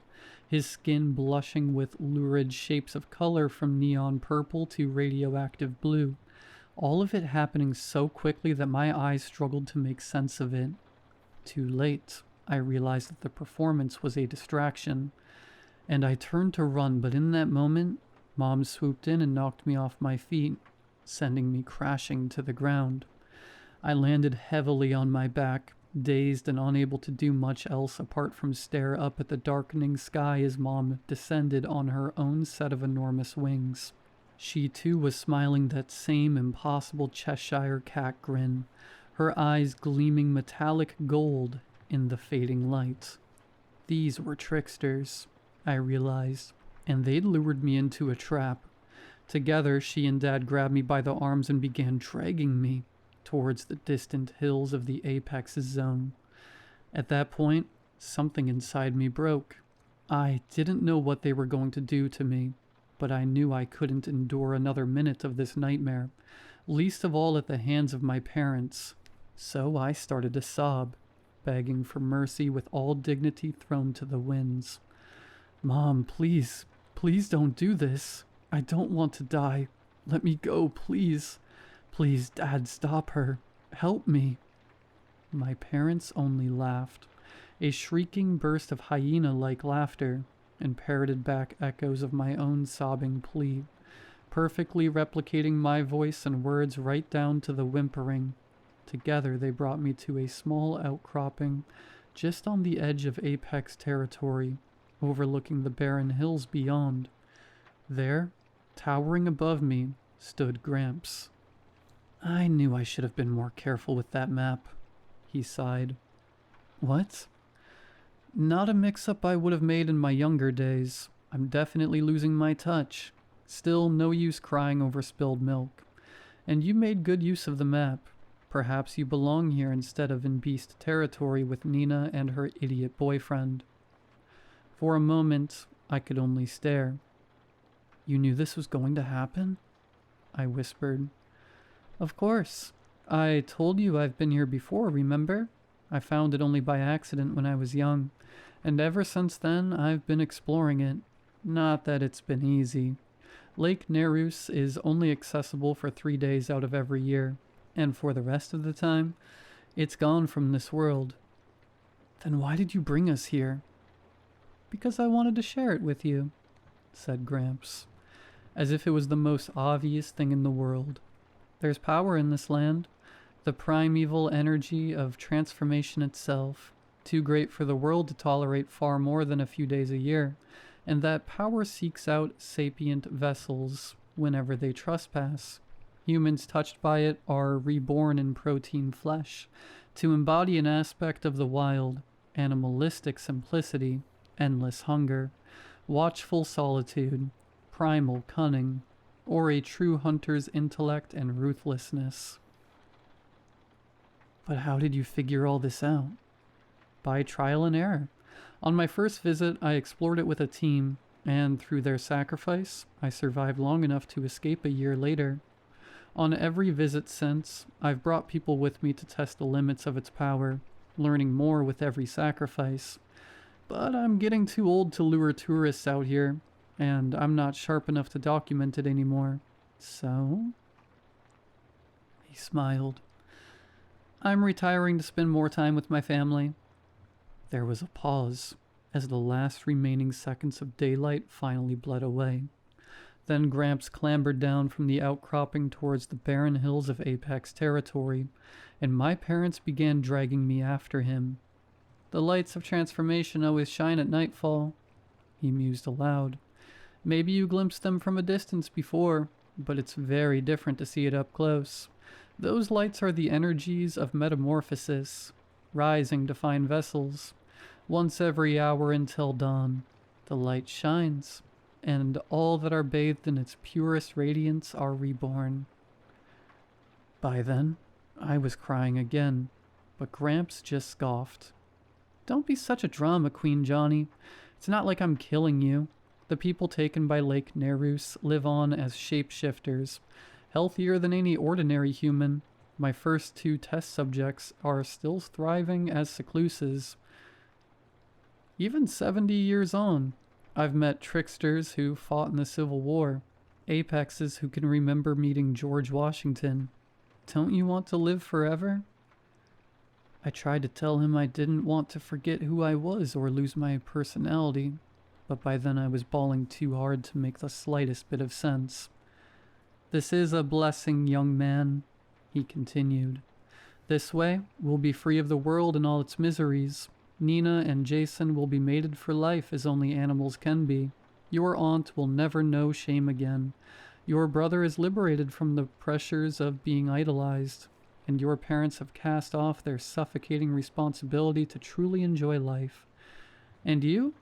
His skin blushing with lurid shapes of color from neon purple to radioactive blue. All of it happening so quickly that my eyes struggled to make sense of it. Too late, I realized that the performance was a distraction, and I turned to run, but in that moment, Mom swooped in and knocked me off my feet, sending me crashing to the ground. I landed heavily on my back, dazed and unable to do much else apart from stare up at the darkening sky as Mom descended on her own set of enormous wings. She too was smiling that same impossible Cheshire cat grin, her eyes gleaming metallic gold in the fading light. These were tricksters, I realized, and they'd lured me into a trap. Together, she and Dad grabbed me by the arms and began dragging me towards the distant hills of the Apex zone. At that point, something inside me broke. I didn't know what they were going to do to me, but I knew I couldn't endure another minute of this nightmare, least of all at the hands of my parents. So I started to sob, begging for mercy with all dignity thrown to the winds. "Mom, please, please don't do this. I don't want to die. Let me go, please. Please, Dad, stop her. Help me." My parents only laughed, a shrieking burst of hyena-like laughter, and parroted back echoes of my own sobbing plea, perfectly replicating my voice and words right down to the whimpering. Together they brought me to a small outcropping just on the edge of Apex territory, overlooking the barren hills beyond. There, towering above me, stood Gramps. "I knew I should have been more careful with that map," he sighed. "What?" "Not a mix-up I would have made in my younger days. I'm definitely losing my touch. Still, no use crying over spilled milk. And you made good use of the map. Perhaps you belong here instead of in Beast territory with Nina and her idiot boyfriend." For a moment, I could only stare. You knew this was going to happen? I whispered. Of course. I told you I've been here before, remember? I found it only by accident when I was young, and ever since then I've been exploring it. Not that it's been easy. Lake Nereus is only accessible for 3 days out of every year, and for the rest of the time, it's gone from this world. Then why did you bring us here? Because I wanted to share it with you, said Gramps, as if it was the most obvious thing in the world. There's power in this land, the primeval energy of transformation itself, too great for the world to tolerate far more than a few days a year, and that power seeks out sapient vessels whenever they trespass. Humans touched by it are reborn in protein flesh, to embody an aspect of the wild, animalistic simplicity, endless hunger, watchful solitude, primal cunning, or a true hunter's intellect and ruthlessness. But how did you figure all this out? By trial and error. On my first visit, I explored it with a team, and through their sacrifice, I survived long enough to escape a year later. On every visit since, I've brought people with me to test the limits of its power, learning more with every sacrifice. But I'm getting too old to lure tourists out here, and I'm not sharp enough to document it anymore. So? He smiled. I'm retiring to spend more time with my family. There was a pause, as the last remaining seconds of daylight finally bled away. Then Gramps clambered down from the outcropping towards the barren hills of Apex territory, and my parents began dragging me after him. The lights of transformation always shine at nightfall, he mused aloud. Maybe you glimpsed them from a distance before, but it's very different to see it up close. Those lights are the energies of metamorphosis, rising to find vessels. Once every hour until dawn, the light shines, and all that are bathed in its purest radiance are reborn. By then, I was crying again, but Gramps just scoffed. Don't be such a drama queen, Johnny. It's not like I'm killing you. The people taken by Lake Nereus live on as shapeshifters, healthier than any ordinary human. My first 2 test subjects are still thriving as secluses. Even 70 years on, I've met tricksters who fought in the Civil War, apexes who can remember meeting George Washington. Don't you want to live forever? I tried to tell him I didn't want to forget who I was or lose my personality, but by then I was bawling too hard to make the slightest bit of sense. This is a blessing, young man, he continued. This way, we'll be free of the world and all its miseries. Nina and Jason will be mated for life as only animals can be. Your aunt will never know shame again. Your brother is liberated from the pressures of being idolized, and your parents have cast off their suffocating responsibility to truly enjoy life. And you'll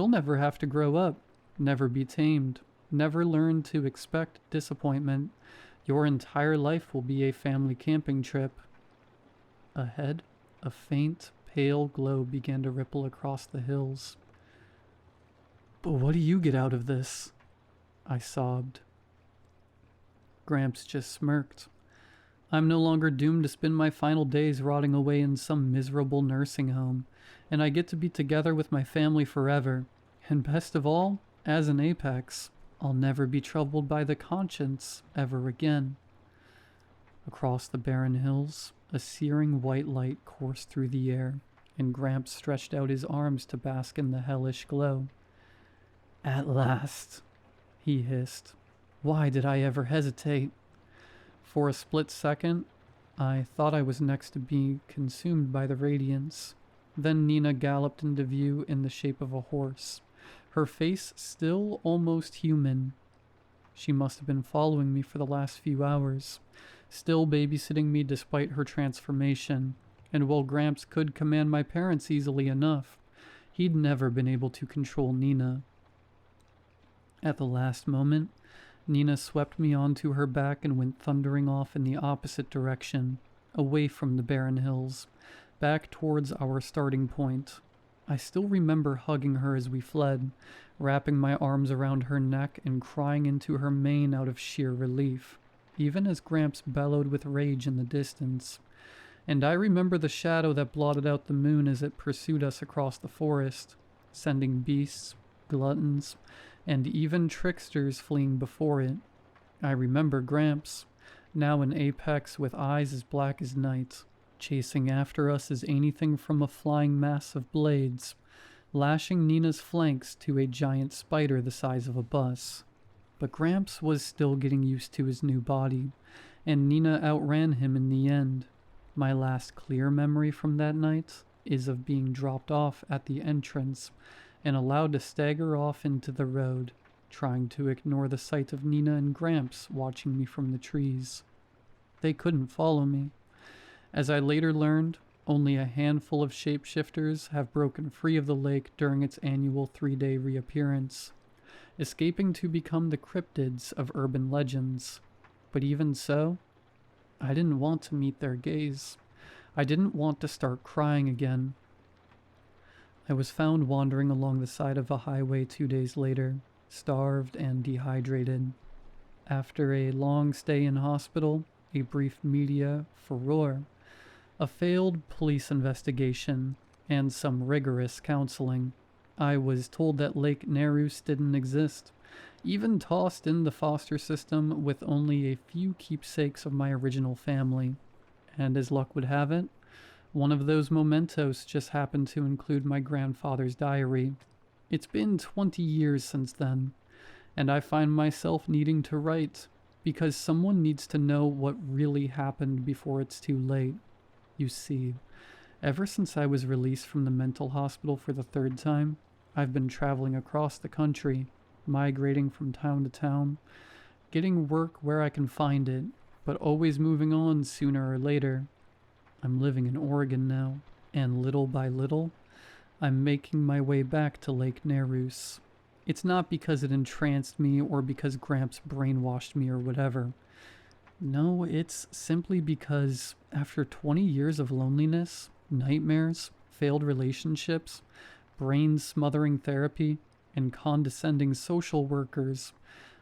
never have to grow up, never be tamed, never learn to expect disappointment. Your entire life will be a family camping trip. Ahead, a faint, pale glow began to ripple across the hills. But what do you get out of this? I sobbed. Gramps just smirked. I'm no longer doomed to spend my final days rotting away in some miserable nursing home, and I get to be together with my family forever. And best of all, as an apex, I'll never be troubled by the conscience ever again. Across the barren hills, a searing white light coursed through the air, and Gramps stretched out his arms to bask in the hellish glow. At last, he hissed. Why did I ever hesitate? For a split second, I thought I was next to being consumed by the radiance. Then Nina galloped into view in the shape of a horse, her face still almost human. She must have been following me for the last few hours, still babysitting me despite her transformation, and while Gramps could command my parents easily enough, he'd never been able to control Nina. At the last moment, Nina swept me onto her back and went thundering off in the opposite direction, away from the barren hills, back towards our starting point. I still remember hugging her as we fled, wrapping my arms around her neck and crying into her mane out of sheer relief, even as Gramps bellowed with rage in the distance. And I remember the shadow that blotted out the moon as it pursued us across the forest, sending beasts, gluttons, and even tricksters fleeing before it. I remember Gramps, now an apex with eyes as black as night, chasing after us as anything from a flying mass of blades, lashing Nina's flanks to a giant spider the size of a bus. But Gramps was still getting used to his new body, and Nina outran him in the end. My last clear memory from that night is of being dropped off at the entrance and allowed to stagger off into the road, trying to ignore the sight of Nina and Gramps watching me from the trees. They couldn't follow me. As I later learned, only a handful of shapeshifters have broken free of the lake during its annual 3-day reappearance, escaping to become the cryptids of urban legends. But even so, I didn't want to meet their gaze. I didn't want to start crying again. I was found wandering along the side of a highway 2 days later, starved and dehydrated. After a long stay in hospital, a brief media furore, a failed police investigation, and some rigorous counseling, I was told that Lake Nereus didn't exist, even tossed in the foster system with only a few keepsakes of my original family. And as luck would have it, one of those mementos just happened to include my grandfather's diary. It's been 20 years since then, and I find myself needing to write, because someone needs to know what really happened before it's too late. You see, ever since I was released from the mental hospital for the 3rd time, I've been traveling across the country, migrating from town to town, getting work where I can find it, but always moving on sooner or later. I'm living in Oregon now, and little by little, I'm making my way back to Lake Nereus. It's not because it entranced me or because Gramps brainwashed me or whatever. No, it's simply because after 20 years of loneliness, nightmares, failed relationships, brain-smothering therapy, and condescending social workers,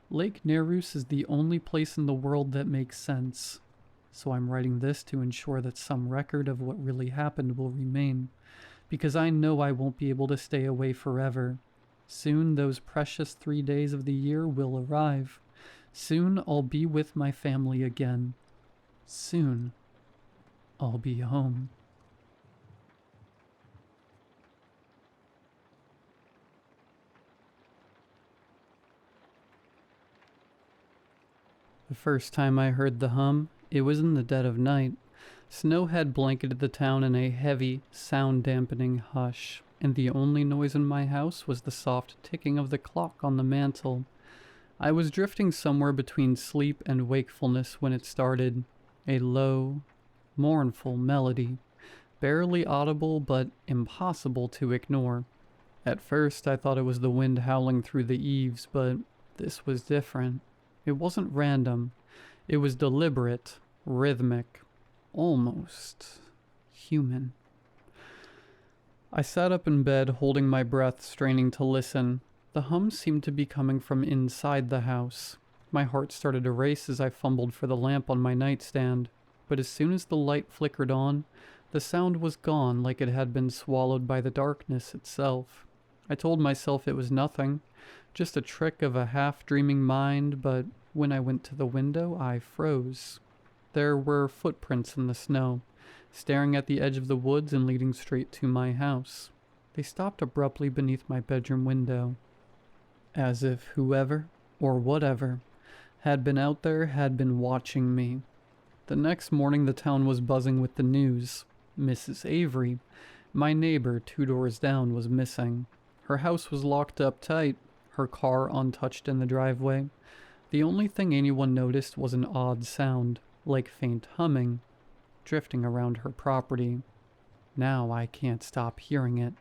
Lake Nereus is the only place in the world that makes sense. So I'm writing this to ensure that some record of what really happened will remain, because I know I won't be able to stay away forever. Soon those precious 3 days of the year will arrive. Soon I'll be with my family again. Soon I'll be home. The first time I heard the hum, it was in the dead of night. Snow had blanketed the town in a heavy, sound-dampening hush, and the only noise in my house was the soft ticking of the clock on the mantel. I was drifting somewhere between sleep and wakefulness when it started, a low, mournful melody, barely audible but impossible to ignore. At first I thought it was the wind howling through the eaves, but this was different. It wasn't random. It was deliberate, rhythmic, almost human. I sat up in bed, holding my breath, straining to listen. The hum seemed to be coming from inside the house. My heart started to race as I fumbled for the lamp on my nightstand, but as soon as the light flickered on, the sound was gone like it had been swallowed by the darkness itself. I told myself it was nothing, just a trick of a half-dreaming mind, but when I went to the window, I froze. There were footprints in the snow, staring at the edge of the woods and leading straight to my house. They stopped abruptly beneath my bedroom window, as if whoever, or whatever, had been out there had been watching me. The next morning the town was buzzing with the news. Mrs. Avery, my neighbor 2 doors down, was missing. Her house was locked up tight, her car untouched in the driveway. The only thing anyone noticed was an odd sound, like faint humming, drifting around her property. Now I can't stop hearing it.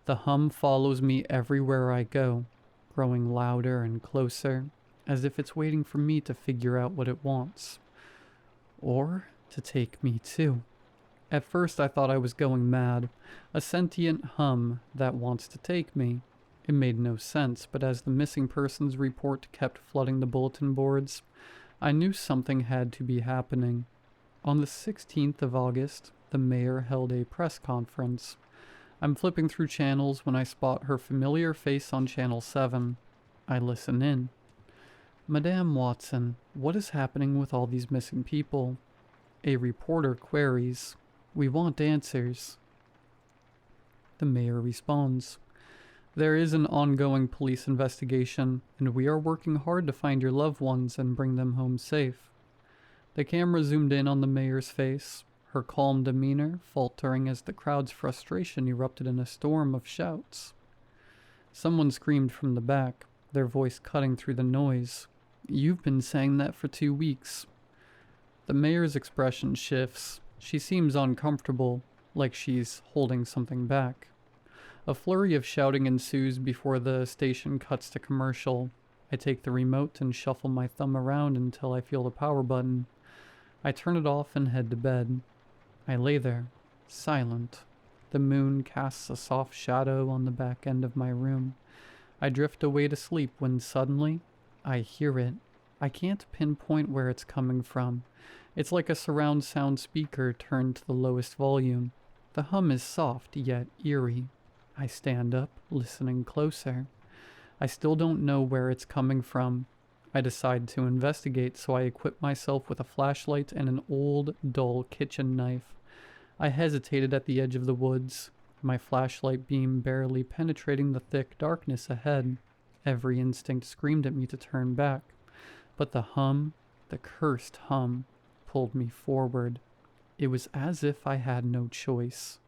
The hum follows me everywhere I go, growing louder and closer, as if it's waiting for me to figure out what it wants. Or to take me too. At first I thought I was going mad, a sentient hum that wants to take me. It made no sense, but as the missing persons report kept flooding the bulletin boards, I knew something had to be happening. On the 16th of August, the mayor held a press conference. I'm flipping through channels when I spot her familiar face on Channel 7. I listen in. "Madame Watson, what is happening with all these missing people?" A reporter queries. "We want answers." The mayor responds, "There is an ongoing police investigation, and we are working hard to find your loved ones and bring them home safe." The camera zoomed in on the mayor's face, her calm demeanor faltering as the crowd's frustration erupted in a storm of shouts. Someone screamed from the back, their voice cutting through the noise. "You've been saying that for 2 weeks." The mayor's expression shifts. She seems uncomfortable, like she's holding something back. A flurry of shouting ensues before the station cuts to commercial. I take the remote and shuffle my thumb around until I feel the power button. I turn it off and head to bed. I lay there, silent. The moon casts a soft shadow on the back end of my room. I drift away to sleep when suddenly, I hear it. I can't pinpoint where it's coming from. It's like a surround sound speaker turned to the lowest volume. The hum is soft yet eerie. I stand up, listening closer. I still don't know where it's coming from. I decide to investigate, so I equip myself with a flashlight and an old, dull kitchen knife. I hesitated at the edge of the woods, my flashlight beam barely penetrating the thick darkness ahead. Every instinct screamed at me to turn back, but the hum, the cursed hum, pulled me forward. It was as if I had no choice.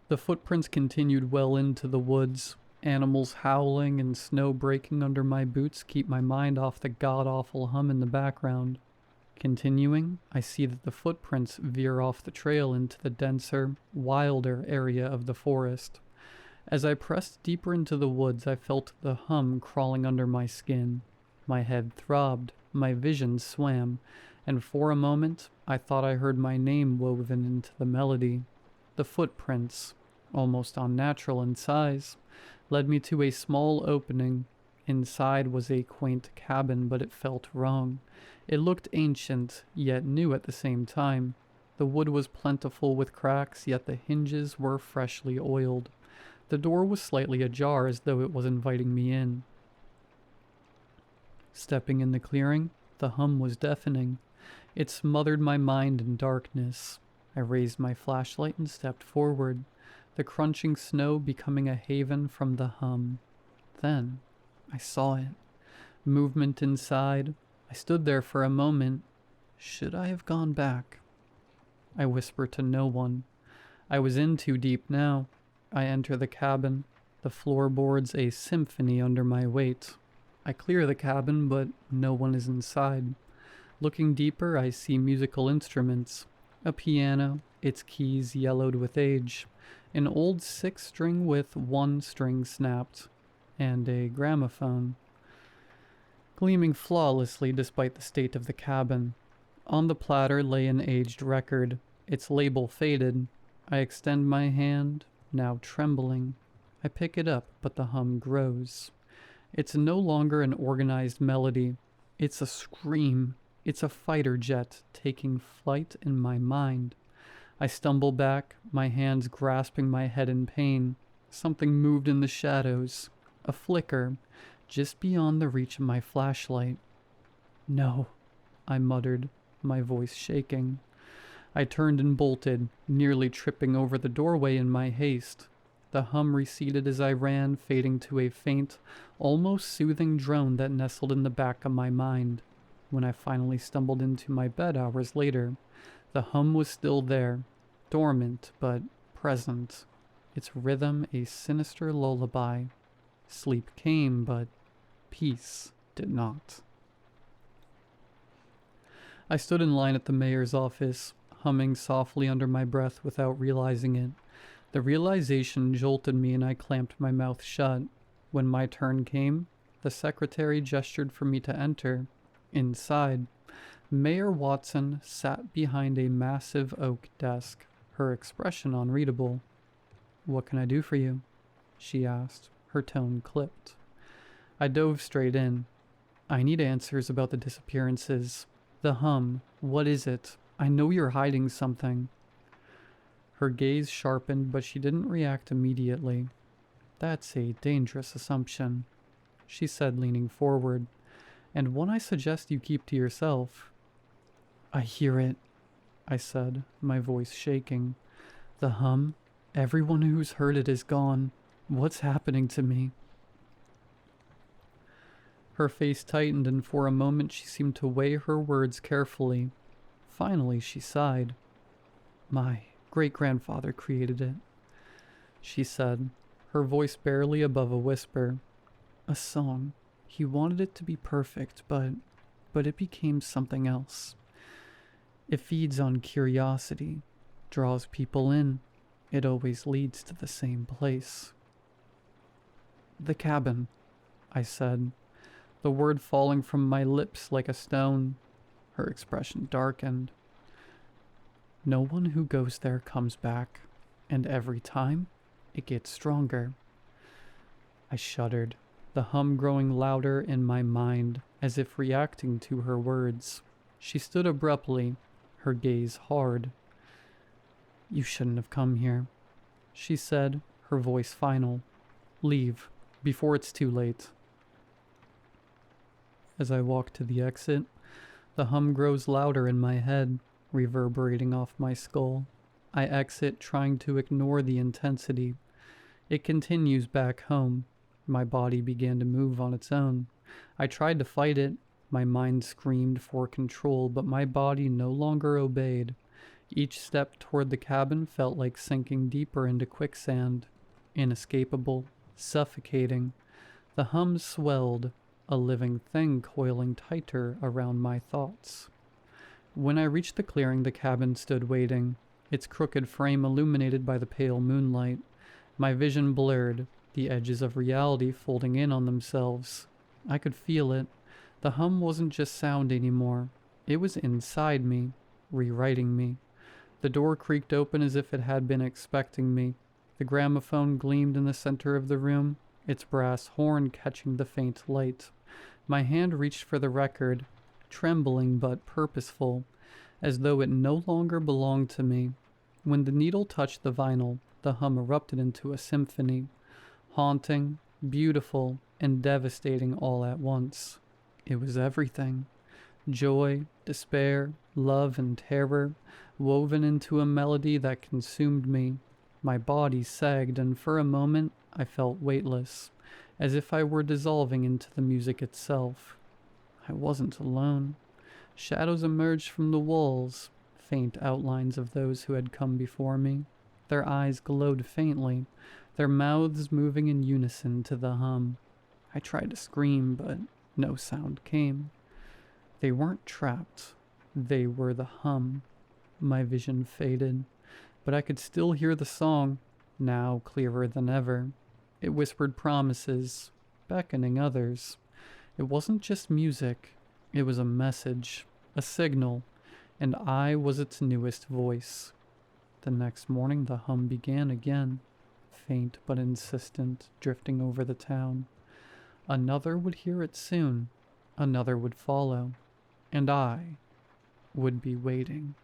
The footprints continued well into the woods. Animals howling and snow breaking under my boots keep my mind off the god-awful hum in the background. Continuing, I see that the footprints veer off the trail into the denser, wilder area of the forest. As I pressed deeper into the woods, I felt the hum crawling under my skin. My head throbbed, my vision swam, and for a moment, I thought I heard my name woven into the melody. The footprints, almost unnatural in size, led me to a small opening. Inside was a quaint cabin, but it felt wrong. It looked ancient, yet new at the same time. The wood was plentiful with cracks, yet the hinges were freshly oiled. The door was slightly ajar, as though it was inviting me in. Stepping in the clearing, the hum was deafening. It smothered my mind in darkness. I raised my flashlight and stepped forward, the crunching snow becoming a haven from the hum. Then, I saw it. Movement inside. I stood there for a moment. Should I have gone back? I whispered to no one. I was in too deep now. I enter the cabin, the floorboards a symphony under my weight. I clear the cabin, but no one is inside. Looking deeper, I see musical instruments. A piano, its keys yellowed with age. An old 6-string with 1 string snapped. And a gramophone, gleaming flawlessly despite the state of the cabin. On the platter lay an aged record, its label faded. I extend my hand, now trembling. I pick it up, but the hum grows. It's no longer an organized melody. It's a scream. It's a fighter jet taking flight in my mind. I stumble back, my hands grasping my head in pain. Something moved in the shadows. A flicker, just beyond the reach of my flashlight. "No," I muttered, my voice shaking. I turned and bolted, nearly tripping over the doorway in my haste. The hum receded as I ran, fading to a faint, almost soothing drone that nestled in the back of my mind. When I finally stumbled into my bed hours later, the hum was still there, dormant but present, its rhythm a sinister lullaby. Sleep came, but peace did not. I stood in line at the mayor's office, humming softly under my breath without realizing it. The realization jolted me and I clamped my mouth shut. When my turn came, the secretary gestured for me to enter. Inside, Mayor Watson sat behind a massive oak desk, her expression unreadable. "What can I do for you?" she asked, her tone clipped. I dove straight in. I need answers about the disappearances. The hum, what is it? I know you're hiding something. Her gaze sharpened, but she didn't react immediately. That's a dangerous assumption, she said, leaning forward, and one I suggest you keep to yourself. I hear it, I said, my voice shaking. The hum? Everyone who's heard it is gone. What's happening to me? Her face tightened, and for a moment she seemed to weigh her words carefully. Finally, she sighed. My great-grandfather created it, she said, her voice barely above a whisper. A song. He wanted it to be perfect, but it became something else. It feeds on curiosity, draws people in. It always leads to the same place. The cabin, I said, the word falling from my lips like a stone. Her expression darkened. No one who goes there comes back, and every time, it gets stronger. I shuddered, the hum growing louder in my mind, as if reacting to her words. She stood abruptly, her gaze hard. You shouldn't have come here, she said, her voice final. Leave, before it's too late. As I walk to the exit, the hum grows louder in my head, reverberating off my skull. I exit, trying to ignore the intensity. It continues back home. My body began to move on its own. I tried to fight it. My mind screamed for control, but my body no longer obeyed. Each step toward the cabin felt like sinking deeper into quicksand. Inescapable, suffocating. The hum swelled, a living thing coiling tighter around my thoughts. When I reached the clearing, the cabin stood waiting, its crooked frame illuminated by the pale moonlight. My vision blurred, the edges of reality folding in on themselves. I could feel it. The hum wasn't just sound anymore. It was inside me, rewriting me. The door creaked open as if it had been expecting me. The gramophone gleamed in the center of the room, its brass horn catching the faint light. My hand reached for the record, trembling but purposeful, as though it no longer belonged to me. When the needle touched the vinyl, the hum erupted into a symphony, haunting, beautiful, and devastating all at once. It was everything. Joy, despair, love, and terror, woven into a melody that consumed me. My body sagged, and for a moment I felt weightless, as if I were dissolving into the music itself. I wasn't alone. Shadows emerged from the walls, faint outlines of those who had come before me. Their eyes glowed faintly, their mouths moving in unison to the hum. I tried to scream, but no sound came. They weren't trapped. They were the hum. My vision faded, but I could still hear the song, now clearer than ever. It whispered promises, beckoning others. It wasn't just music. It was a message, a signal, and I was its newest voice. The next morning the hum began again, faint but insistent, drifting over the town. Another would hear it soon, another would follow, and I would be waiting.